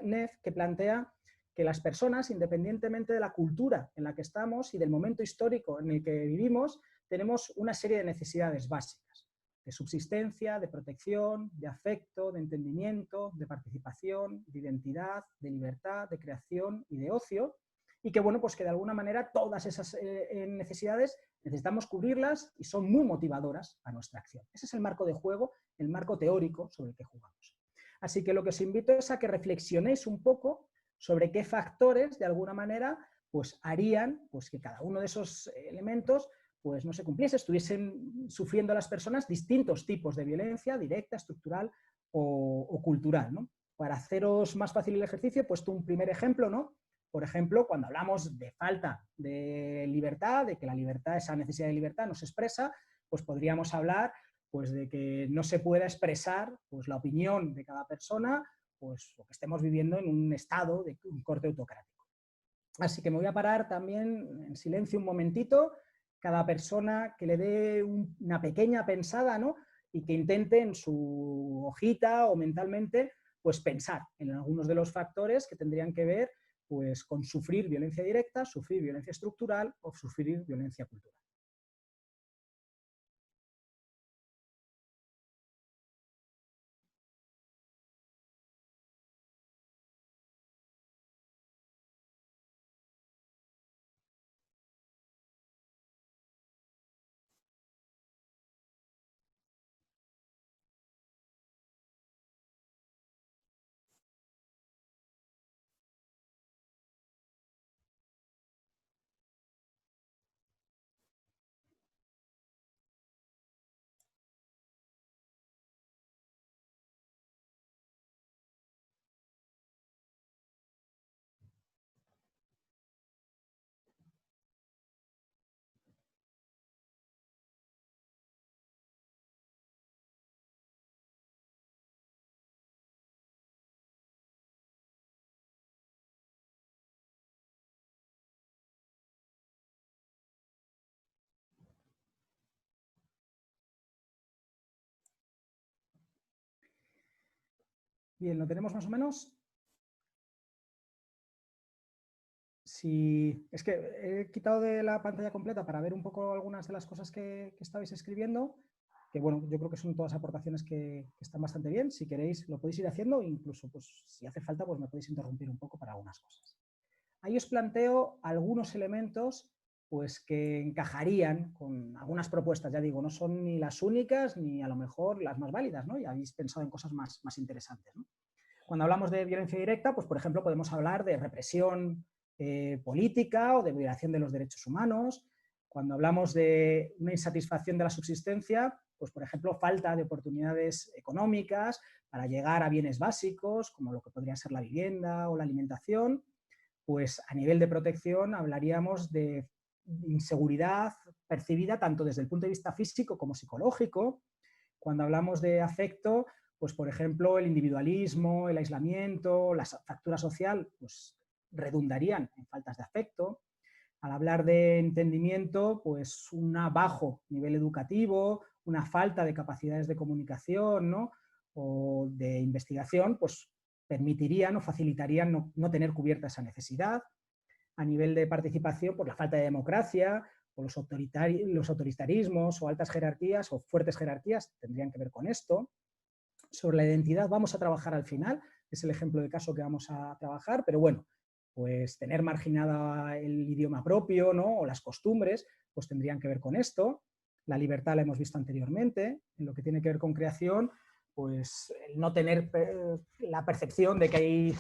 Neff, que plantea que las personas, independientemente de la cultura en la que estamos y del momento histórico en el que vivimos, tenemos una serie de necesidades básicas, de subsistencia, de protección, de afecto, de entendimiento, de participación, de identidad, de libertad, de creación y de ocio, y que, bueno, pues que de alguna manera todas esas necesidades necesitamos cubrirlas y son muy motivadoras a nuestra acción. Ese es el marco de juego, el marco teórico sobre el que jugamos. Así que lo que os invito es a que reflexionéis un poco sobre qué factores, de alguna manera, pues harían pues, que cada uno de esos elementos pues, no se cumpliese, estuviesen sufriendo las personas distintos tipos de violencia, directa, estructural o cultural, ¿no? Para haceros más fácil el ejercicio, he puesto un primer ejemplo, ¿no? Por ejemplo, cuando hablamos de falta de libertad, de que la libertad, esa necesidad de libertad no se expresa, pues podríamos hablar pues, de que no se pueda expresar pues, la opinión de cada persona, pues, o que estemos viviendo en un estado de un corte autocrático. Así que me voy a parar también en silencio un momentito, cada persona que le dé una pequeña pensada, ¿no? Y que intente en su hojita o mentalmente pues pensar en algunos de los factores que tendrían que ver pues, con sufrir violencia directa, sufrir violencia estructural o sufrir violencia cultural. Bien, ¿lo tenemos más o menos? Sí, es que he quitado de la pantalla completa para ver un poco algunas de las cosas que estabais escribiendo, que bueno, yo creo que son todas aportaciones que están bastante bien. Si queréis, lo podéis ir haciendo, incluso pues, si hace falta, pues me podéis interrumpir un poco para algunas cosas. Ahí os planteo algunos elementos pues, que encajarían con algunas propuestas, ya digo, no son ni las únicas ni a lo mejor las más válidas, ¿no? Ya habéis pensado en cosas más interesantes, ¿no? Cuando hablamos de violencia directa, pues por ejemplo podemos hablar de represión política o de violación de los derechos humanos. Cuando hablamos de una insatisfacción de la subsistencia, pues por ejemplo falta de oportunidades económicas para llegar a bienes básicos, como lo que podría ser la vivienda o la alimentación, pues a nivel de protección hablaríamos de inseguridad percibida tanto desde el punto de vista físico como psicológico. Cuando hablamos de afecto, pues por ejemplo el individualismo, el aislamiento, la fractura social, pues redundarían en faltas de afecto. Al hablar de entendimiento, pues un bajo nivel educativo, una falta de capacidades de comunicación, ¿no? O de investigación, pues permitirían o facilitarían no tener cubierta esa necesidad. A nivel de participación, pues la falta de democracia, o los autoritarismos, o altas jerarquías, o fuertes jerarquías, tendrían que ver con esto. Sobre la identidad vamos a trabajar al final, es el ejemplo de caso que vamos a trabajar, pero bueno, pues tener marginada el idioma propio, ¿no? O las costumbres, pues tendrían que ver con esto. La libertad la hemos visto anteriormente. En lo que tiene que ver con creación, pues el no tener la percepción de que hay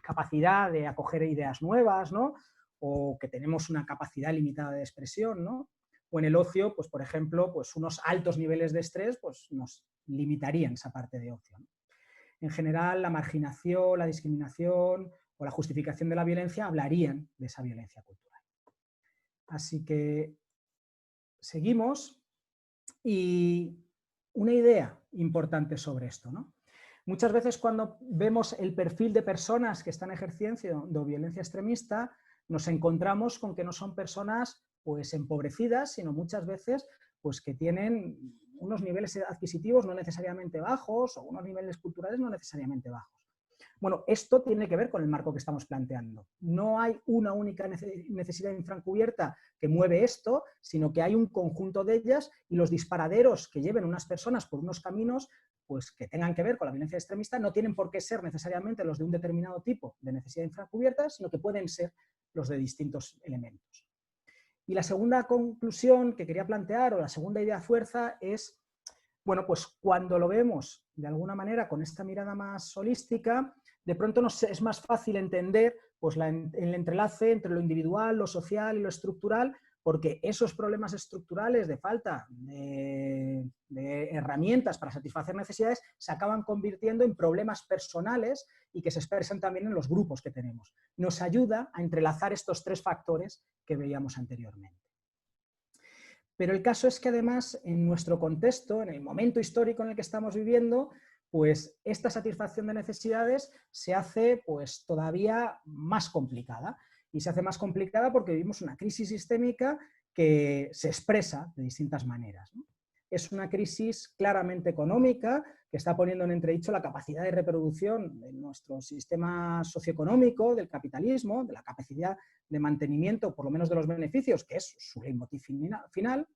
capacidad de acoger ideas nuevas, ¿no? O que tenemos una capacidad limitada de expresión, ¿no? O en el ocio, pues por ejemplo, pues unos altos niveles de estrés pues nos limitarían esa parte de ocio, ¿no? En general, la marginación, la discriminación o la justificación de la violencia hablarían de esa violencia cultural. Así que seguimos y una idea importante sobre esto, ¿no? Muchas veces cuando vemos el perfil de personas que están ejerciendo violencia extremista, nos encontramos con que no son personas pues empobrecidas, sino muchas veces pues que tienen unos niveles adquisitivos no necesariamente bajos o unos niveles culturales no necesariamente bajos. Bueno, esto tiene que ver con el marco que estamos planteando. No hay una única necesidad infrancubierta que mueve esto, sino que hay un conjunto de ellas y los disparaderos que lleven unas personas por unos caminos pues, que tengan que ver con la violencia extremista no tienen por qué ser necesariamente los de un determinado tipo de necesidad infrancubierta, sino que pueden ser los de distintos elementos. Y la segunda conclusión que quería plantear, o la segunda idea fuerza, es, bueno, pues cuando lo vemos de alguna manera con esta mirada más holística, de pronto es más fácil entender pues, el entrelace entre lo individual, lo social y lo estructural, porque esos problemas estructurales de falta de herramientas para satisfacer necesidades se acaban convirtiendo en problemas personales y que se expresan también en los grupos que tenemos. Nos ayuda a entrelazar estos tres factores que veíamos anteriormente. Pero el caso es que además en nuestro contexto, en el momento histórico en el que estamos viviendo, pues esta satisfacción de necesidades se hace pues todavía más complicada. Y se hace más complicada porque vivimos una crisis sistémica que se expresa de distintas maneras, ¿no? Es una crisis claramente económica que está poniendo en entredicho la capacidad de reproducción de nuestro sistema socioeconómico, del capitalismo, de la capacidad de mantenimiento, por lo menos de los beneficios, que es su leitmotiv final.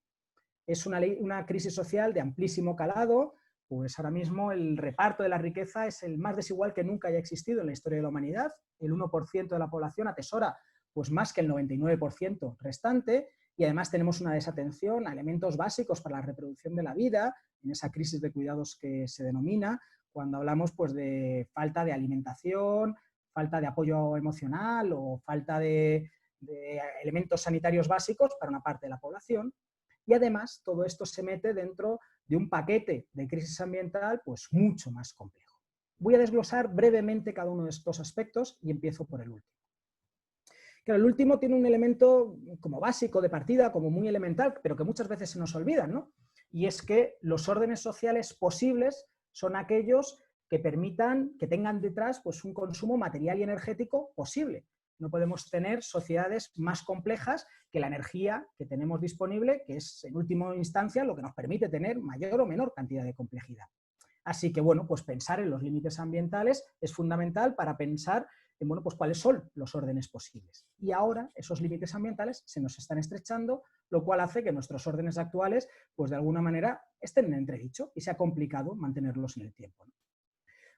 Es una crisis social de amplísimo calado, pues ahora mismo el reparto de la riqueza es el más desigual que nunca haya existido en la historia de la humanidad. El 1% de la población atesora pues más que el 99% restante, y además tenemos una desatención a elementos básicos para la reproducción de la vida, en esa crisis de cuidados que se denomina, cuando hablamos pues, de falta de alimentación, falta de apoyo emocional o falta de elementos sanitarios básicos para una parte de la población. Y además todo esto se mete dentro de un paquete de crisis ambiental pues, mucho más complejo. Voy a desglosar brevemente cada uno de estos aspectos y empiezo por el último. Claro, el último tiene un elemento como básico de partida, como muy elemental, pero que muchas veces se nos olvidan, ¿no? Y es que los órdenes sociales posibles son aquellos que permitan, que tengan detrás pues, un consumo material y energético posible. No podemos tener sociedades más complejas que la energía que tenemos disponible, que es en última instancia lo que nos permite tener mayor o menor cantidad de complejidad. Así que, bueno, pues pensar en los límites ambientales es fundamental para pensar en, bueno, pues cuáles son los órdenes posibles. Y ahora esos límites ambientales se nos están estrechando, lo cual hace que nuestros órdenes actuales, pues de alguna manera, estén en entredicho y sea complicado mantenerlos en el tiempo, ¿no?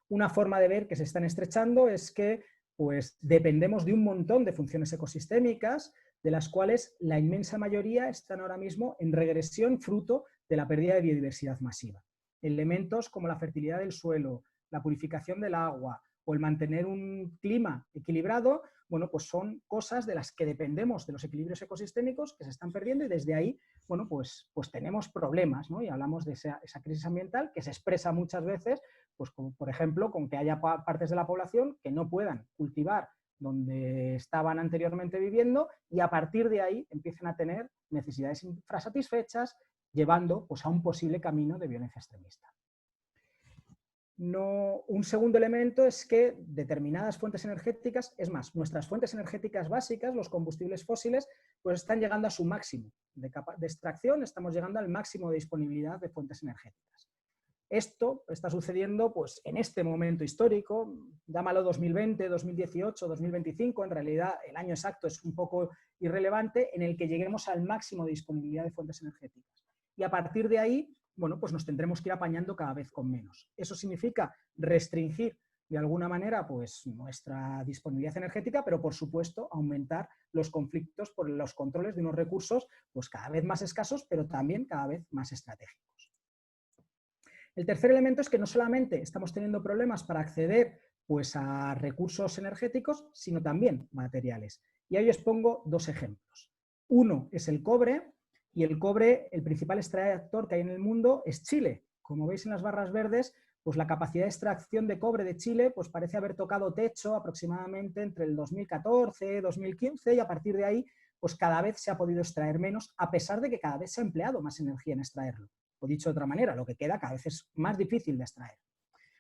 Una forma de ver que se están estrechando es que pues, dependemos de un montón de funciones ecosistémicas, de las cuales la inmensa mayoría están ahora mismo en regresión fruto de la pérdida de biodiversidad masiva. Elementos como la fertilidad del suelo, la purificación del agua o el mantener un clima equilibrado, bueno, pues son cosas de las que dependemos de los equilibrios ecosistémicos que se están perdiendo y desde ahí, bueno, pues tenemos problemas, ¿no? Y hablamos de esa crisis ambiental que se expresa muchas veces, pues como por ejemplo, con que haya partes de la población que no puedan cultivar donde estaban anteriormente viviendo y a partir de ahí empiecen a tener necesidades infrasatisfechas, llevando pues, a un posible camino de violencia extremista. No, un segundo elemento es que determinadas fuentes energéticas, es más, nuestras fuentes energéticas básicas, los combustibles fósiles, pues están llegando a su máximo de extracción, estamos llegando al máximo de disponibilidad de fuentes energéticas. Esto está sucediendo pues, en este momento histórico, llámalo 2020, 2018, 2025, en realidad el año exacto es un poco irrelevante, en el que lleguemos al máximo de disponibilidad de fuentes energéticas. Y a partir de ahí, bueno, pues nos tendremos que ir apañando cada vez con menos. Eso significa restringir de alguna manera pues, nuestra disponibilidad energética, pero por supuesto aumentar los conflictos por los controles de unos recursos pues, cada vez más escasos, pero también cada vez más estratégicos. El tercer elemento es que no solamente estamos teniendo problemas para acceder pues, a recursos energéticos, sino también materiales. Y ahí os pongo dos ejemplos. Uno es el cobre, y el cobre, el principal extractor que hay en el mundo es Chile. Como veis en las barras verdes, pues la capacidad de extracción de cobre de Chile pues parece haber tocado techo aproximadamente entre el 2014 y 2015 y a partir de ahí pues cada vez se ha podido extraer menos, a pesar de que cada vez se ha empleado más energía en extraerlo. O dicho de otra manera, lo que queda cada vez es más difícil de extraer.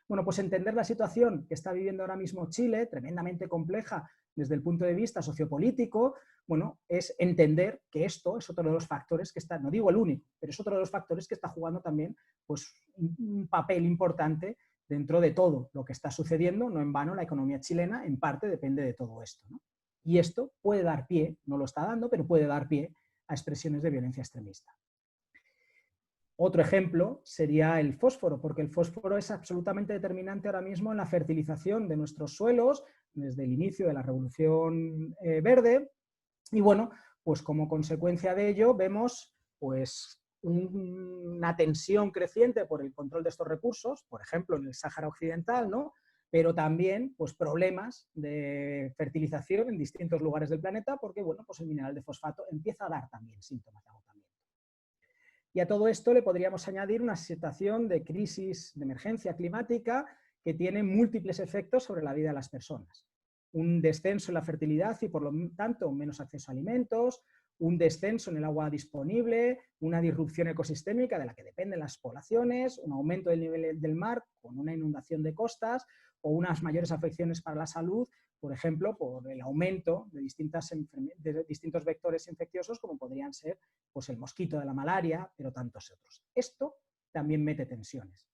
Bueno, pues entender la situación que está viviendo ahora mismo Chile, tremendamente compleja desde el punto de vista sociopolítico, bueno, es entender que esto es otro de los factores que está, no digo el único, pero es otro de los factores que está jugando también pues, un papel importante dentro de todo lo que está sucediendo. No en vano la economía chilena en parte depende de todo esto, ¿no? Y esto puede dar pie, no lo está dando, pero puede dar pie a expresiones de violencia extremista. Otro ejemplo sería el fósforo, porque el fósforo es absolutamente determinante ahora mismo en la fertilización de nuestros suelos desde el inicio de la Revolución Verde. Y bueno, pues como consecuencia de ello vemos pues, una tensión creciente por el control de estos recursos, por ejemplo en el Sáhara Occidental, ¿no? Pero también pues, problemas de fertilización en distintos lugares del planeta porque bueno, pues el mineral de fosfato empieza a dar también síntomas de agotamiento. Y a todo esto le podríamos añadir una situación de crisis, de emergencia climática que tiene múltiples efectos sobre la vida de las personas. Un descenso en la fertilidad y por lo tanto menos acceso a alimentos, un descenso en el agua disponible, una disrupción ecosistémica de la que dependen las poblaciones, un aumento del nivel del mar con una inundación de costas o unas mayores afecciones para la salud, por ejemplo, por el aumento de distintos vectores infecciosos como podrían ser pues, el mosquito de la malaria, pero tantos otros. Esto también mete tensiones.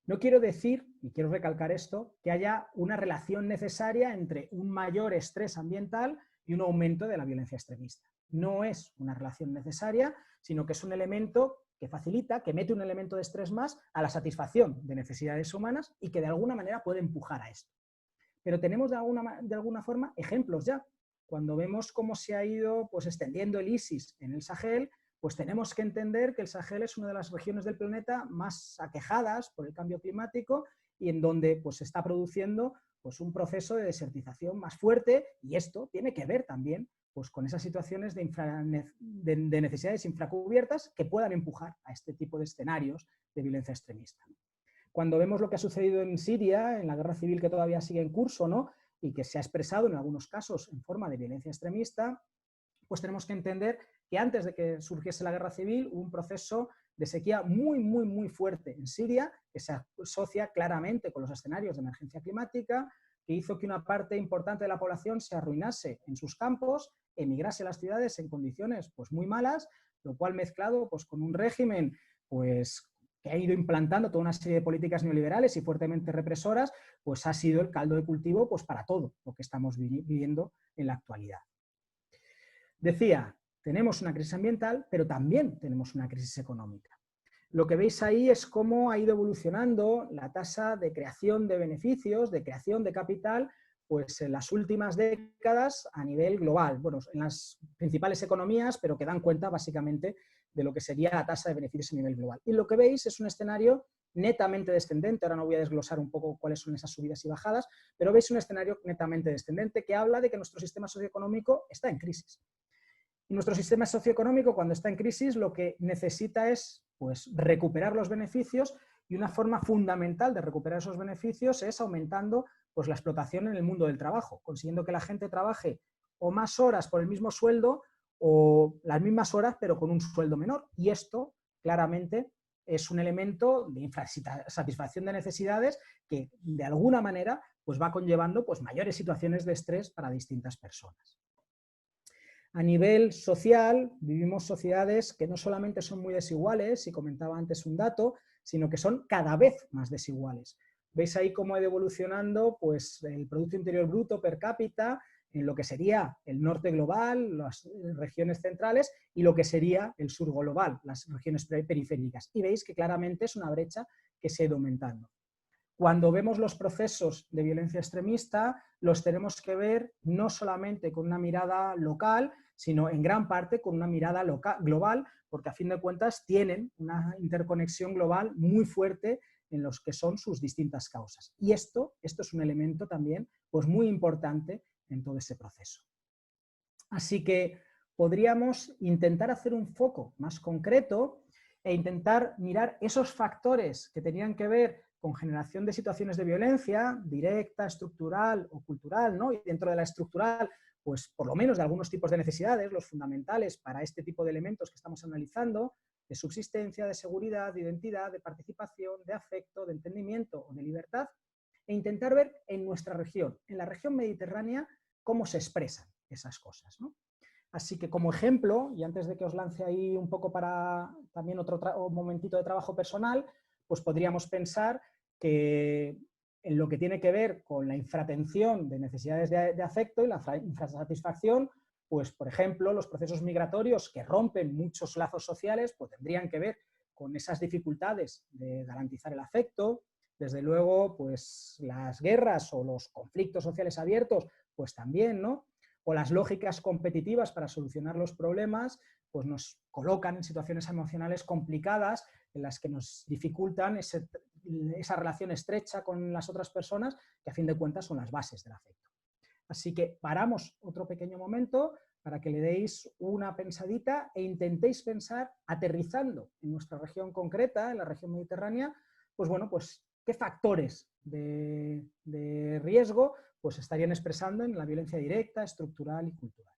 No quiero decir, y quiero recalcar esto, que haya una relación necesaria entre un mayor estrés ambiental y un aumento de la violencia extremista. No es una relación necesaria, sino que es un elemento que facilita, que mete un elemento de estrés más a la satisfacción de necesidades humanas y que de alguna manera puede empujar a esto. Pero tenemos de alguna forma ejemplos ya. Cuando vemos cómo se ha ido pues, extendiendo el ISIS en el Sahel, pues tenemos que entender que el Sahel es una de las regiones del planeta más aquejadas por el cambio climático y en donde pues, se está produciendo pues, un proceso de desertización más fuerte y esto tiene que ver también pues, con esas situaciones de necesidades infracubiertas que puedan empujar a este tipo de escenarios de violencia extremista. Cuando vemos lo que ha sucedido en Siria, en la guerra civil que todavía sigue en curso, ¿no? Y que se ha expresado en algunos casos en forma de violencia extremista, pues tenemos que entender que antes de que surgiese la guerra civil hubo un proceso de sequía muy fuerte en Siria, que se asocia claramente con los escenarios de emergencia climática, que hizo que una parte importante de la población se arruinase en sus campos, emigrase a las ciudades en condiciones pues, muy malas, lo cual mezclado pues, con un régimen pues, que ha ido implantando toda una serie de políticas neoliberales y fuertemente represoras, pues ha sido el caldo de cultivo pues, para todo lo que estamos viviendo en la actualidad. Decía, tenemos una crisis ambiental, pero también tenemos una crisis económica. Lo que veis ahí es cómo ha ido evolucionando la tasa de creación de beneficios, de creación de capital, pues en las últimas décadas a nivel global, bueno, en las principales economías, pero que dan cuenta básicamente de lo que sería la tasa de beneficios a nivel global. Y lo que veis es un escenario netamente descendente, ahora no voy a desglosar un poco cuáles son esas subidas y bajadas, pero veis un escenario netamente descendente que habla de que nuestro sistema socioeconómico está en crisis. Y nuestro sistema socioeconómico, cuando está en crisis, lo que necesita es pues, recuperar los beneficios, y una forma fundamental de recuperar esos beneficios es aumentando pues, la explotación en el mundo del trabajo, consiguiendo que la gente trabaje o más horas por el mismo sueldo o las mismas horas pero con un sueldo menor. Y esto claramente es un elemento de satisfacción de necesidades que de alguna manera pues, va conllevando pues, mayores situaciones de estrés para distintas personas. A nivel social, vivimos sociedades que no solamente son muy desiguales, y comentaba antes un dato, sino que son cada vez más desiguales. Veis ahí cómo ha ido evolucionando pues, el Producto Interior Bruto per cápita en lo que sería el norte global, las regiones centrales, y lo que sería el sur global, las regiones periféricas. Y veis que claramente es una brecha que se ha ido aumentando. Cuando vemos los procesos de violencia extremista, los tenemos que ver no solamente con una mirada local, sino en gran parte con una mirada global, porque a fin de cuentas tienen una interconexión global muy fuerte en los que son sus distintas causas. Y esto es un elemento también pues, muy importante en todo ese proceso. Así que podríamos intentar hacer un foco más concreto e intentar mirar esos factores que tenían que ver con generación de situaciones de violencia directa, estructural o cultural, ¿no? Y dentro de la estructural, pues por lo menos de algunos tipos de necesidades, los fundamentales para este tipo de elementos que estamos analizando, de subsistencia, de seguridad, de identidad, de participación, de afecto, de entendimiento o de libertad, e intentar ver en nuestra región, en la región mediterránea, cómo se expresan esas cosas, ¿no? Así que como ejemplo, y antes de que os lance ahí un poco para también otro momentito de trabajo personal, pues podríamos pensar que en lo que tiene que ver con la infratensión de necesidades de afecto y la infrasatisfacción, pues por ejemplo los procesos migratorios que rompen muchos lazos sociales pues tendrían que ver con esas dificultades de garantizar el afecto. Desde luego pues las guerras o los conflictos sociales abiertos pues también, ¿no? O las lógicas competitivas para solucionar los problemas pues nos colocan en situaciones emocionales complicadas en las que nos dificultan esa relación estrecha con las otras personas que a fin de cuentas son las bases del afecto. Así que paramos otro pequeño momento para que le deis una pensadita e intentéis pensar, aterrizando en nuestra región concreta, en la región mediterránea, pues bueno, pues qué factores de riesgo pues estarían expresando en la violencia directa, estructural y cultural.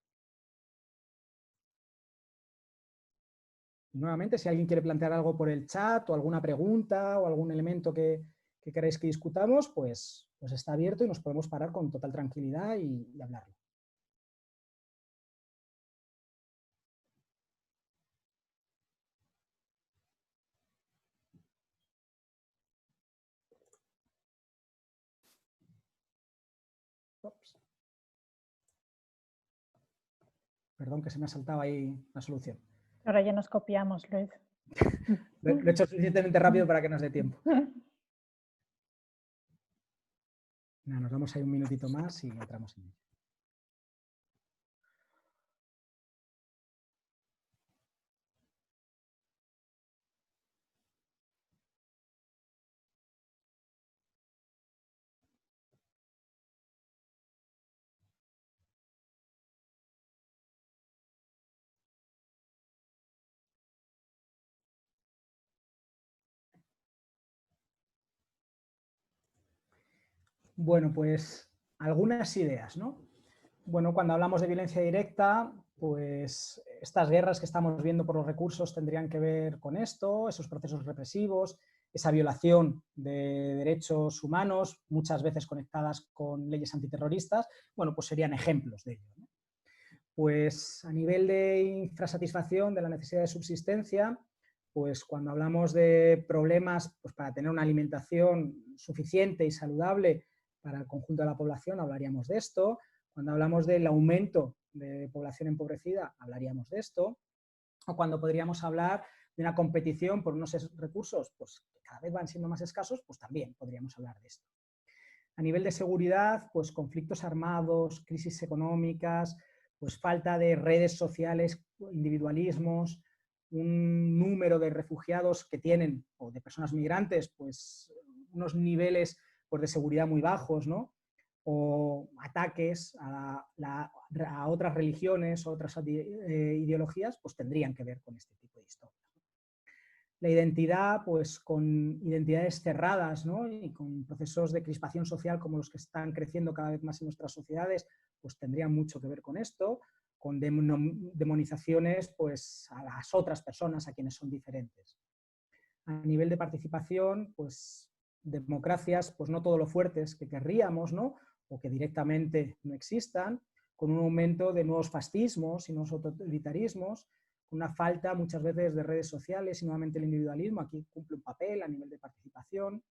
Nuevamente, si alguien quiere plantear algo por el chat o alguna pregunta o algún elemento que queráis que discutamos, pues está abierto y nos podemos parar con total tranquilidad y hablarlo. Ups. Perdón, que se me ha saltado ahí la solución. Ahora ya nos copiamos, Luis. Lo he hecho suficientemente rápido para que nos dé tiempo. Nada, nos damos ahí un minutito más y entramos en ello. Bueno, pues algunas ideas, ¿no? Bueno, cuando hablamos de violencia directa, pues estas guerras que estamos viendo por los recursos tendrían que ver con esto, esos procesos represivos, esa violación de derechos humanos, muchas veces conectadas con leyes antiterroristas, bueno, pues serían ejemplos de ello, ¿no? Pues a nivel de infrasatisfacción de la necesidad de subsistencia, pues cuando hablamos de problemas pues para tener una alimentación suficiente y saludable para el conjunto de la población, hablaríamos de esto. Cuando hablamos del aumento de población empobrecida, hablaríamos de esto. O cuando podríamos hablar de una competición por unos recursos pues, que cada vez van siendo más escasos, pues también podríamos hablar de esto. A nivel de seguridad, pues conflictos armados, crisis económicas, pues falta de redes sociales, individualismos, un número de refugiados que tienen, o de personas migrantes, pues unos niveles pues, de seguridad muy bajos, ¿no? O ataques a otras religiones, otras ideologías, pues tendrían que ver con este tipo de historias. La identidad, pues con identidades cerradas, ¿no? Y con procesos de crispación social como los que están creciendo cada vez más en nuestras sociedades, pues tendrían mucho que ver con esto, con demonizaciones pues, a las otras personas, a quienes son diferentes. A nivel de participación, pues democracias, pues no todo lo fuertes que querríamos, ¿no? O que directamente no existan, con un aumento de nuevos fascismos y nuevos autoritarismos, una falta muchas veces de redes sociales y nuevamente el individualismo aquí cumple un papel a nivel de participación,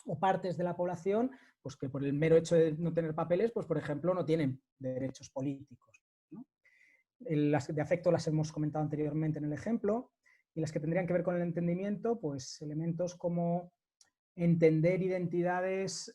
o partes de la población pues que por el mero hecho de no tener papeles, pues por ejemplo no tienen derechos políticos, ¿no? Las de afecto las hemos comentado anteriormente en el ejemplo, y las que tendrían que ver con el entendimiento, pues elementos como entender identidades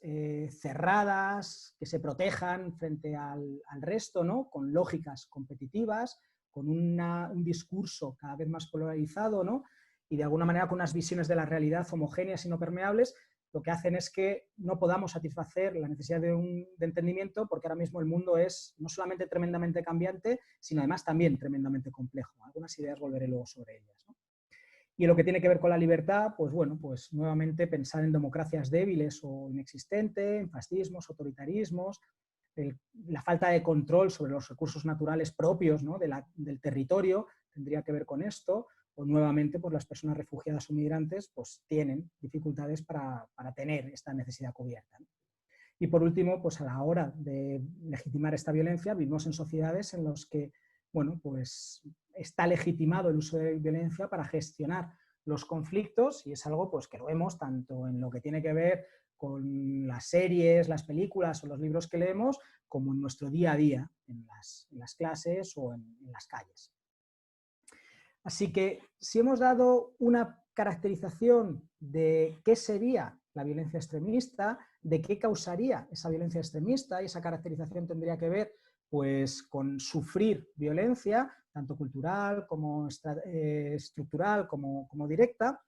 cerradas, que se protejan frente al resto, ¿no? Con lógicas competitivas, con un discurso cada vez más polarizado, ¿no? Y de alguna manera con unas visiones de la realidad homogéneas y no permeables, lo que hacen es que no podamos satisfacer la necesidad de entendimiento, porque ahora mismo el mundo es no solamente tremendamente cambiante, sino además también tremendamente complejo. Algunas ideas volveré luego sobre ellas, ¿no? Y en lo que tiene que ver con la libertad, pues bueno, pues nuevamente pensar en democracias débiles o inexistentes, en fascismos, autoritarismos, la falta de control sobre los recursos naturales propios, ¿no? del territorio tendría que ver con esto, o nuevamente pues las personas refugiadas o migrantes pues tienen dificultades para tener esta necesidad cubierta, ¿no? Y por último, pues a la hora de legitimar esta violencia, vivimos en sociedades en las que, bueno, pues está legitimado el uso de violencia para gestionar los conflictos, y es algo pues que lo vemos tanto en lo que tiene que ver con las series, las películas o los libros que leemos, como en nuestro día a día, en las clases o en las calles. Así que si hemos dado una caracterización de qué sería la violencia extremista, de qué causaría esa violencia extremista, y esa caracterización tendría que ver pues, con sufrir violencia, tanto cultural como estructural como directa,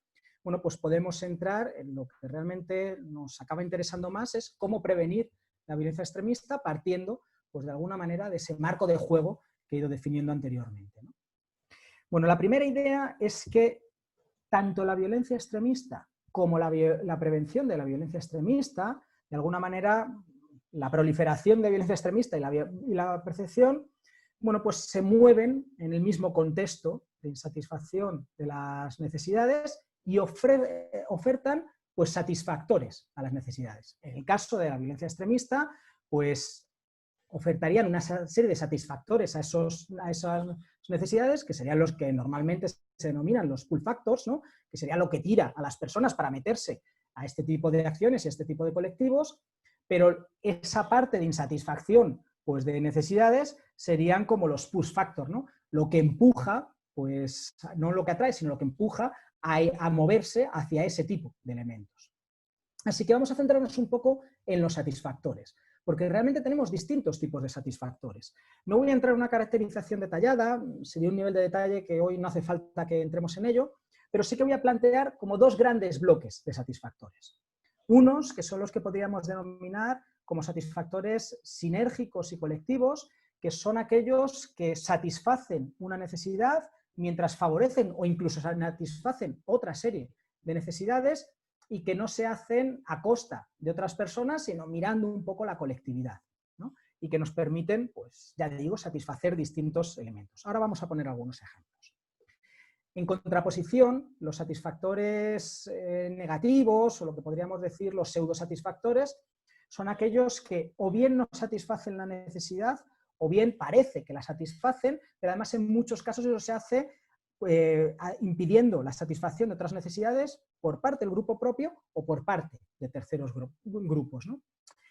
bueno, pues podemos entrar en lo que realmente nos acaba interesando más, es cómo prevenir la violencia extremista partiendo, pues de alguna manera, de ese marco de juego que he ido definiendo anteriormente, ¿no? Bueno, la primera idea es que tanto la violencia extremista como la prevención de la violencia extremista, de alguna manera, la proliferación de violencia extremista y la percepción, bueno, pues se mueven en el mismo contexto de insatisfacción de las necesidades y ofertan pues, satisfactores a las necesidades. En el caso de la violencia extremista, pues ofertarían una serie de satisfactores a esas necesidades, que serían los que normalmente se denominan los pull factors, ¿no? Que sería lo que tira a las personas para meterse a este tipo de acciones y a este tipo de colectivos, pero esa parte de insatisfacción pues, de necesidades serían como los push factors, ¿no? Lo que empuja, pues no lo que atrae, sino lo que empuja a moverse hacia ese tipo de elementos. Así que vamos a centrarnos un poco en los satisfactores, porque realmente tenemos distintos tipos de satisfactores. No voy a entrar en una caracterización detallada, sería un nivel de detalle que hoy no hace falta que entremos en ello, pero sí que voy a plantear como dos grandes bloques de satisfactores. Unos que son los que podríamos denominar como satisfactores sinérgicos y colectivos, que son aquellos que satisfacen una necesidad mientras favorecen o incluso satisfacen otra serie de necesidades, y que no se hacen a costa de otras personas, sino mirando un poco la colectividad, ¿no? Y que nos permiten, pues ya digo, satisfacer distintos elementos. Ahora vamos a poner algunos ejemplos. En contraposición, los satisfactores negativos, o lo que podríamos decir los pseudosatisfactores, son aquellos que o bien no satisfacen la necesidad, o bien parece que la satisfacen, pero además en muchos casos eso se hace impidiendo la satisfacción de otras necesidades por parte del grupo propio o por parte de terceros grupos, ¿no?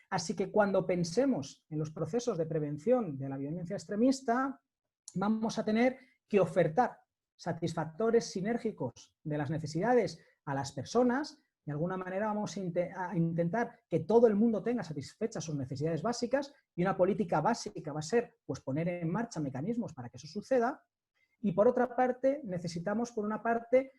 Así que cuando pensemos en los procesos de prevención de la violencia extremista, vamos a tener que ofertar satisfactores sinérgicos de las necesidades a las personas. De alguna manera vamos a intentar que todo el mundo tenga satisfechas sus necesidades básicas, y una política básica va a ser pues, poner en marcha mecanismos para que eso suceda. Y por otra parte, necesitamos, por una parte,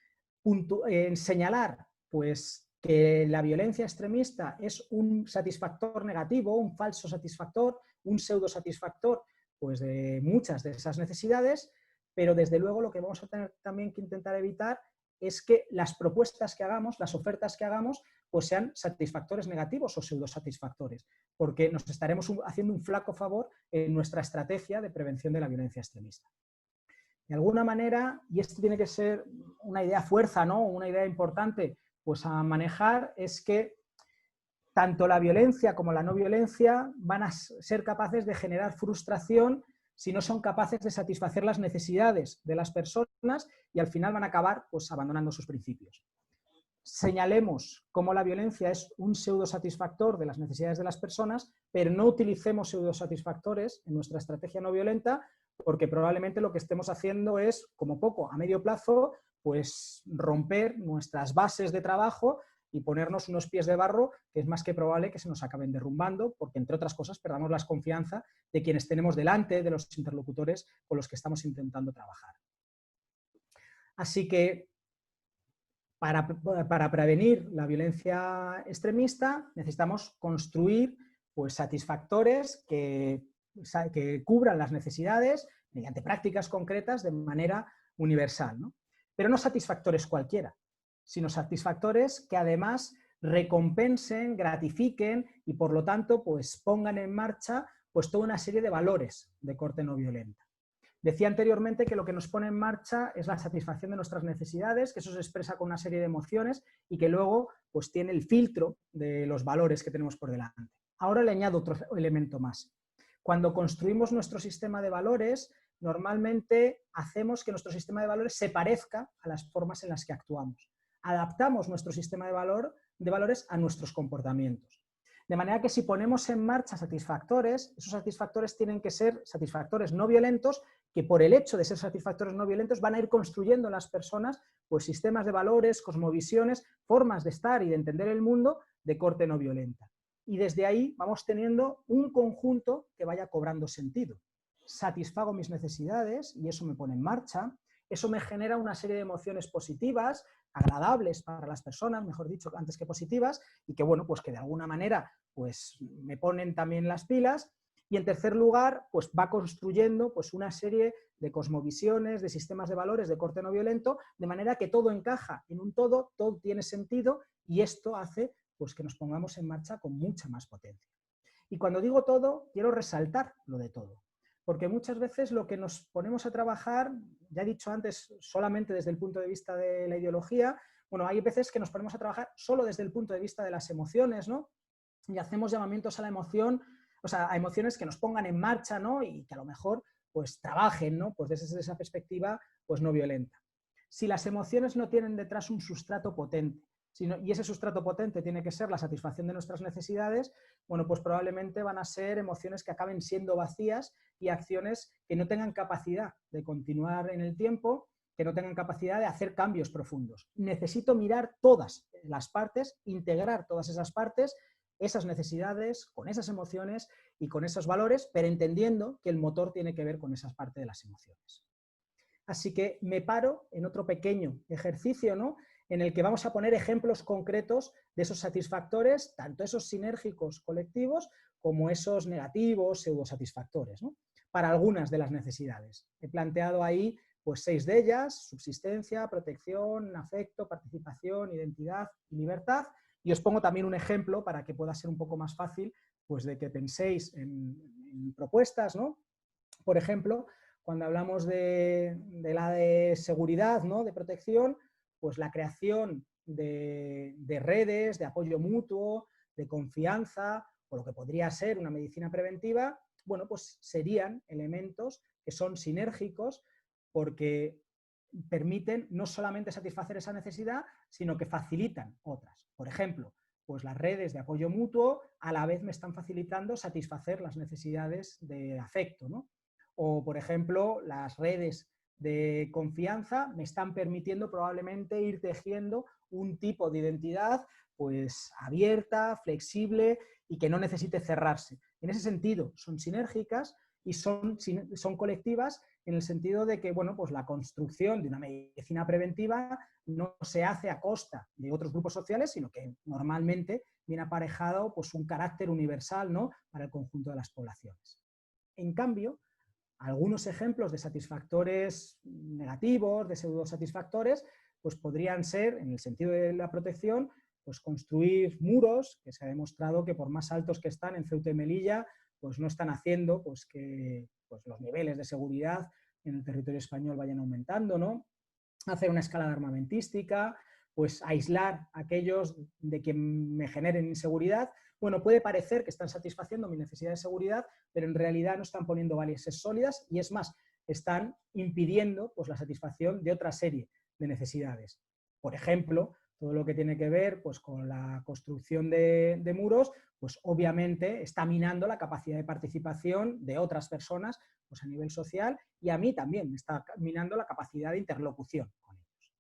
señalar pues, que la violencia extremista es un satisfactor negativo, un falso satisfactor, un pseudo satisfactor pues, de muchas de esas necesidades, pero desde luego lo que vamos a tener también que intentar evitar es que las propuestas que hagamos, las ofertas que hagamos, pues sean satisfactores negativos o pseudosatisfactores, porque nos estaremos haciendo un flaco favor en nuestra estrategia de prevención de la violencia extremista. De alguna manera, y esto tiene que ser una idea fuerza, ¿no? Una idea importante pues, a manejar, es que tanto la violencia como la no violencia van a ser capaces de generar frustración si no son capaces de satisfacer las necesidades de las personas, y al final van a acabar pues, abandonando sus principios. Señalemos cómo la violencia es un pseudosatisfactor de las necesidades de las personas, pero no utilicemos pseudosatisfactores en nuestra estrategia no violenta, porque probablemente lo que estemos haciendo es, como poco, a medio plazo, pues romper nuestras bases de trabajo y ponernos unos pies de barro que es más que probable que se nos acaben derrumbando, porque entre otras cosas perdamos la confianza de quienes tenemos delante, de los interlocutores con los que estamos intentando trabajar. Así que para prevenir la violencia extremista necesitamos construir pues, satisfactores que cubran las necesidades mediante prácticas concretas de manera universal, ¿no? Pero no satisfactores cualquiera, sino satisfactores que además recompensen, gratifiquen y por lo tanto pues, pongan en marcha pues, toda una serie de valores de corte no violenta. Decía anteriormente que lo que nos pone en marcha es la satisfacción de nuestras necesidades, que eso se expresa con una serie de emociones y que luego pues, tiene el filtro de los valores que tenemos por delante. Ahora le añado otro elemento más. Cuando construimos nuestro sistema de valores, normalmente hacemos que nuestro sistema de valores se parezca a las formas en las que actuamos. Adaptamos nuestro sistema de valores a nuestros comportamientos. De manera que si ponemos en marcha satisfactores, esos satisfactores tienen que ser satisfactores no violentos, que por el hecho de ser satisfactores no violentos van a ir construyendo en las personas pues, sistemas de valores, cosmovisiones, formas de estar y de entender el mundo de corte no violenta. Y desde ahí vamos teniendo un conjunto que vaya cobrando sentido. Satisfago mis necesidades y eso me pone en marcha, eso me genera una serie de emociones positivas, agradables para las personas, mejor dicho, antes que positivas, y que, bueno, pues que de alguna manera pues, me ponen también las pilas. Y en tercer lugar, pues va construyendo pues, una serie de cosmovisiones, de sistemas de valores de corte no violento, de manera que todo encaja en un todo tiene sentido, y esto hace pues, que nos pongamos en marcha con mucha más potencia. Y cuando digo todo, quiero resaltar lo de todo. Porque muchas veces lo que nos ponemos a trabajar, ya he dicho antes, solamente desde el punto de vista de la ideología, bueno, hay veces que nos ponemos a trabajar solo desde el punto de vista de las emociones, ¿no? Y hacemos llamamientos a la emoción, o sea, a emociones que nos pongan en marcha, ¿no? Y que a lo mejor, pues, trabajen, ¿no? Pues desde esa perspectiva, pues, no violenta. Si las emociones no tienen detrás un sustrato potente, y ese sustrato potente tiene que ser la satisfacción de nuestras necesidades, bueno, pues probablemente van a ser emociones que acaben siendo vacías y acciones que no tengan capacidad de continuar en el tiempo, que no tengan capacidad de hacer cambios profundos. Necesito mirar todas las partes, integrar todas esas partes, esas necesidades, con esas emociones y con esos valores, pero entendiendo que el motor tiene que ver con esa parte de las emociones. Así que me paro en otro pequeño ejercicio, ¿no?, en el que vamos a poner ejemplos concretos de esos satisfactores, tanto esos sinérgicos colectivos como esos negativos, pseudosatisfactores, ¿no?, para algunas de las necesidades. He planteado ahí pues 6 de ellas: subsistencia, protección, afecto, participación, identidad y libertad. Y os pongo también un ejemplo para que pueda ser un poco más fácil pues, de que penséis en propuestas, ¿no? Por ejemplo, cuando hablamos de la de seguridad, ¿no?, de protección, pues la creación de redes de apoyo mutuo, de confianza, o lo que podría ser una medicina preventiva, bueno, pues serían elementos que son sinérgicos, porque permiten no solamente satisfacer esa necesidad, sino que facilitan otras. Por ejemplo, pues las redes de apoyo mutuo a la vez me están facilitando satisfacer las necesidades de afecto, ¿no? O, por ejemplo, las redes de confianza me están permitiendo probablemente ir tejiendo un tipo de identidad pues abierta, flexible y que no necesite cerrarse. En ese sentido, son sinérgicas y son colectivas en el sentido de que, bueno, pues la construcción de una medicina preventiva no se hace a costa de otros grupos sociales, sino que normalmente viene aparejado pues un carácter universal, ¿no?, para el conjunto de las poblaciones. En cambio, algunos ejemplos de satisfactores negativos, de pseudosatisfactores, pues podrían ser, en el sentido de la protección, pues construir muros, que se ha demostrado que por más altos que están en Ceuta y Melilla, pues no están haciendo pues que pues los niveles de seguridad en el territorio español vayan aumentando, ¿no? Hacer una escalada armamentística, pues aislar a aquellos de que me generen inseguridad. Bueno, puede parecer que están satisfaciendo mi necesidad de seguridad, pero en realidad no están poniendo bases sólidas y es más, están impidiendo pues la satisfacción de otra serie de necesidades. Por ejemplo, todo lo que tiene que ver pues, con la construcción de muros, pues obviamente está minando la capacidad de participación de otras personas pues, a nivel social y a mí también me está minando la capacidad de interlocución con ellos.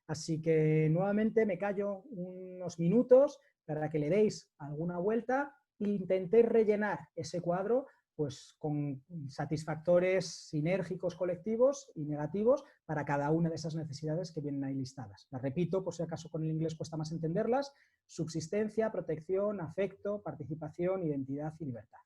Así que nuevamente me callo unos minutos para que le deis alguna vuelta e intentéis rellenar ese cuadro pues con satisfactores sinérgicos colectivos y negativos para cada una de esas necesidades que vienen ahí listadas. Las repito, por si acaso con el inglés cuesta más entenderlas: subsistencia, protección, afecto, participación, identidad y libertad.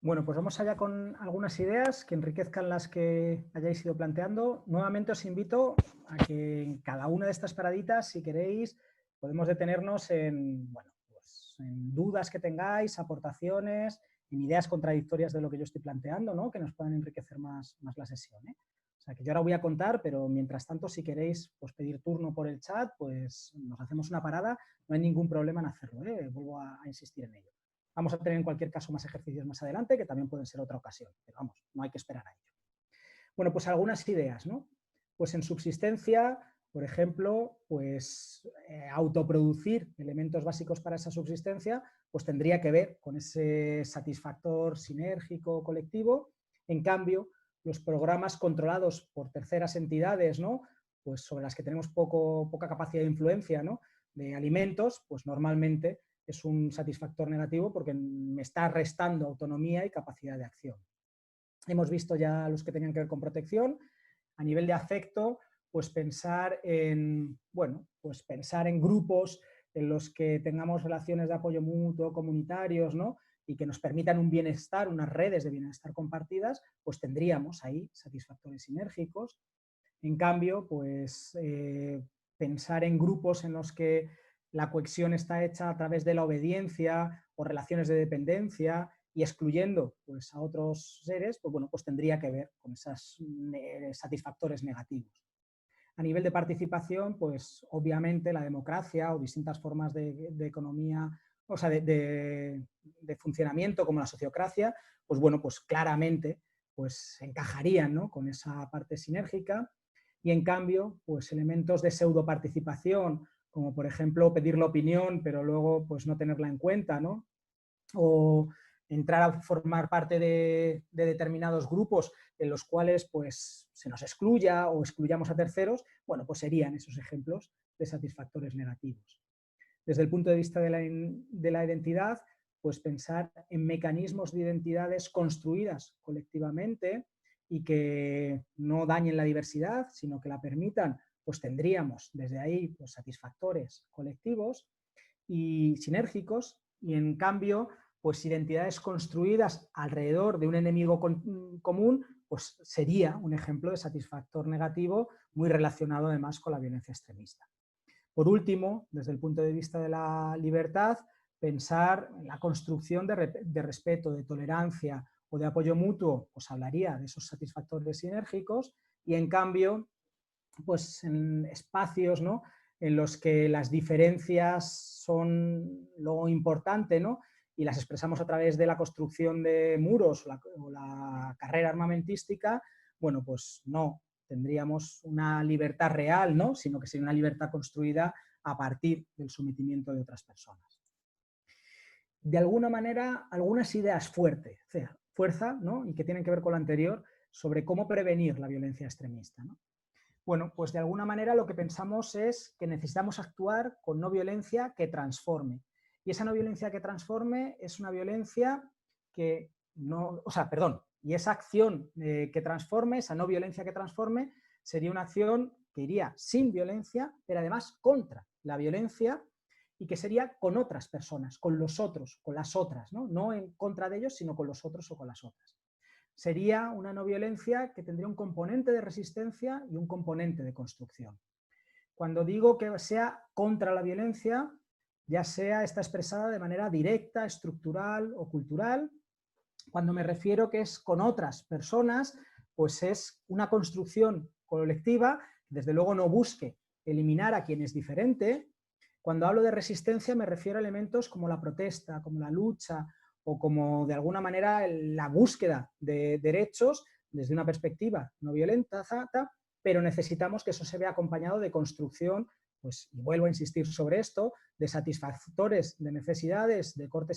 Bueno, pues vamos allá con algunas ideas que enriquezcan las que hayáis ido planteando. Nuevamente os invito a que en cada una de estas paraditas, si queréis, podemos detenernos en, bueno, pues en dudas que tengáis, aportaciones, en ideas contradictorias de lo que yo estoy planteando, ¿no?, que nos puedan enriquecer más la sesión, ¿eh? O sea, que yo ahora voy a contar, pero mientras tanto, si queréis pues, pedir turno por el chat, pues nos hacemos una parada, no hay ningún problema en hacerlo, ¿eh? Vuelvo a insistir en ello. Vamos a tener en cualquier caso más ejercicios más adelante, que también pueden ser otra ocasión, pero vamos, no hay que esperar a ello. Bueno, pues algunas ideas, ¿no? Pues en subsistencia, por ejemplo, pues autoproducir elementos básicos para esa subsistencia, pues tendría que ver con ese satisfactor sinérgico colectivo. En cambio, los programas controlados por terceras entidades, ¿no? Pues sobre las que tenemos poca capacidad de influencia, ¿no? De alimentos, pues normalmente es un satisfactor negativo porque me está restando autonomía y capacidad de acción. Hemos visto ya los que tenían que ver con protección. A nivel de afecto, pues pensar en grupos en los que tengamos relaciones de apoyo mutuo, comunitarios, ¿no? Y que nos permitan un bienestar, unas redes de bienestar compartidas, pues tendríamos ahí satisfactores sinérgicos. En cambio, pues pensar en grupos en los que la cohesión está hecha a través de la obediencia o relaciones de dependencia y excluyendo pues, a otros seres, pues, bueno, pues tendría que ver con esos satisfactores negativos. A nivel de participación, pues obviamente la democracia o distintas formas de economía, o sea, de funcionamiento como la sociocracia, pues bueno, pues claramente pues encajarían, ¿no? Con esa parte sinérgica. Y en cambio, pues elementos de pseudoparticipación, como por ejemplo pedir la opinión, pero luego pues no tenerla en cuenta, ¿no? O entrar a formar parte de determinados grupos en los cuales pues, se nos excluya o excluyamos a terceros, bueno, pues serían esos ejemplos de satisfactores negativos. Desde el punto de vista de la identidad, pues pensar en mecanismos de identidades construidas colectivamente y que no dañen la diversidad, sino que la permitan, pues tendríamos desde ahí pues, satisfactores colectivos y sinérgicos, y en cambio pues identidades construidas alrededor de un enemigo común, pues sería un ejemplo de satisfactor negativo muy relacionado además con la violencia extremista. Por último, desde el punto de vista de la libertad, pensar en la construcción de respeto, de tolerancia o de apoyo mutuo, pues hablaría de esos satisfactores sinérgicos, y en cambio, pues en espacios, ¿no?, en los que las diferencias son lo importante, ¿no?, y las expresamos a través de la construcción de muros o la carrera armamentística, bueno, pues no tendríamos una libertad real, ¿no?, sino que sería una libertad construida a partir del sometimiento de otras personas. De alguna manera, algunas ideas fuerza, ¿no?, y que tienen que ver con lo anterior, sobre cómo prevenir la violencia extremista, ¿no? Bueno, pues de alguna manera lo que pensamos es que necesitamos actuar con no violencia que transforme. Y esa no violencia que transforme es una violencia que no, y esa acción que transforme, esa no violencia que transforme, sería una acción que iría sin violencia, pero además contra la violencia, y que sería con otras personas, con los otros, con las otras, ¿no? No en contra de ellos, sino con los otros o con las otras. Sería una no violencia que tendría un componente de resistencia y un componente de construcción. Cuando digo que sea contra la violencia, ya sea está expresada de manera directa, estructural o cultural. Cuando me refiero que es con otras personas, pues es una construcción colectiva, desde luego no busque eliminar a quien es diferente. Cuando hablo de resistencia me refiero a elementos como la protesta, como la lucha, o como de alguna manera la búsqueda de derechos desde una perspectiva no violenta, pero necesitamos que eso se vea acompañado de construcción, pues, y vuelvo a insistir sobre esto, de satisfactores de necesidades de corte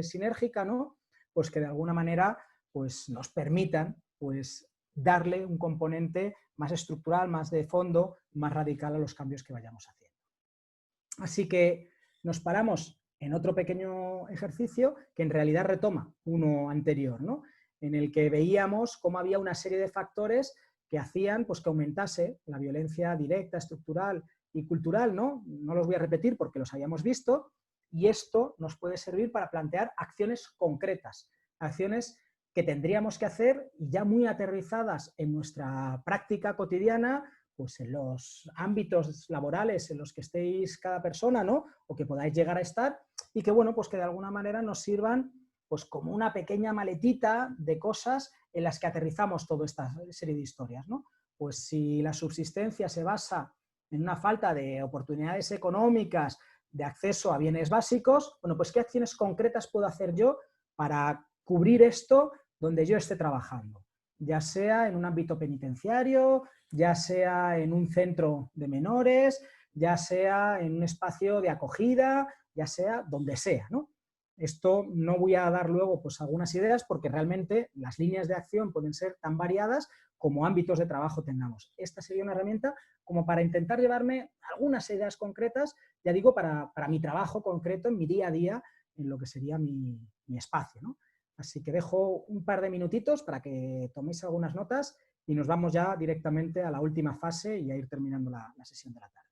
sinérgica, ¿no?, pues que de alguna manera pues, nos permitan pues, darle un componente más estructural, más de fondo, más radical a los cambios que vayamos haciendo. Así que nos paramos en otro pequeño ejercicio que en realidad retoma uno anterior, ¿no?, en el que veíamos cómo había una serie de factores que hacían pues, que aumentase la violencia directa, estructural y cultural, ¿no? No los voy a repetir porque los habíamos visto, y esto nos puede servir para plantear acciones concretas, acciones que tendríamos que hacer y ya muy aterrizadas en nuestra práctica cotidiana, pues en los ámbitos laborales en los que estéis cada persona, ¿no?, o que podáis llegar a estar, y que, bueno, pues que de alguna manera nos sirvan pues como una pequeña maletita de cosas en las que aterrizamos toda esta serie de historias, ¿no? Pues si la subsistencia se basa en una falta de oportunidades económicas, de acceso a bienes básicos. Bueno, pues ¿qué acciones concretas puedo hacer yo para cubrir esto donde yo esté trabajando? Ya sea en un ámbito penitenciario, ya sea en un centro de menores, ya sea en un espacio de acogida, ya sea donde sea, ¿no? Esto no voy a dar luego pues algunas ideas porque realmente las líneas de acción pueden ser tan variadas como ámbitos de trabajo tengamos. Esta sería una herramienta como para intentar llevarme algunas ideas concretas, ya digo, para mi trabajo concreto, en mi día a día, en lo que sería mi espacio, ¿no? Así que dejo un par de minutitos para que toméis algunas notas y nos vamos ya directamente a la última fase y a ir terminando la sesión de la tarde.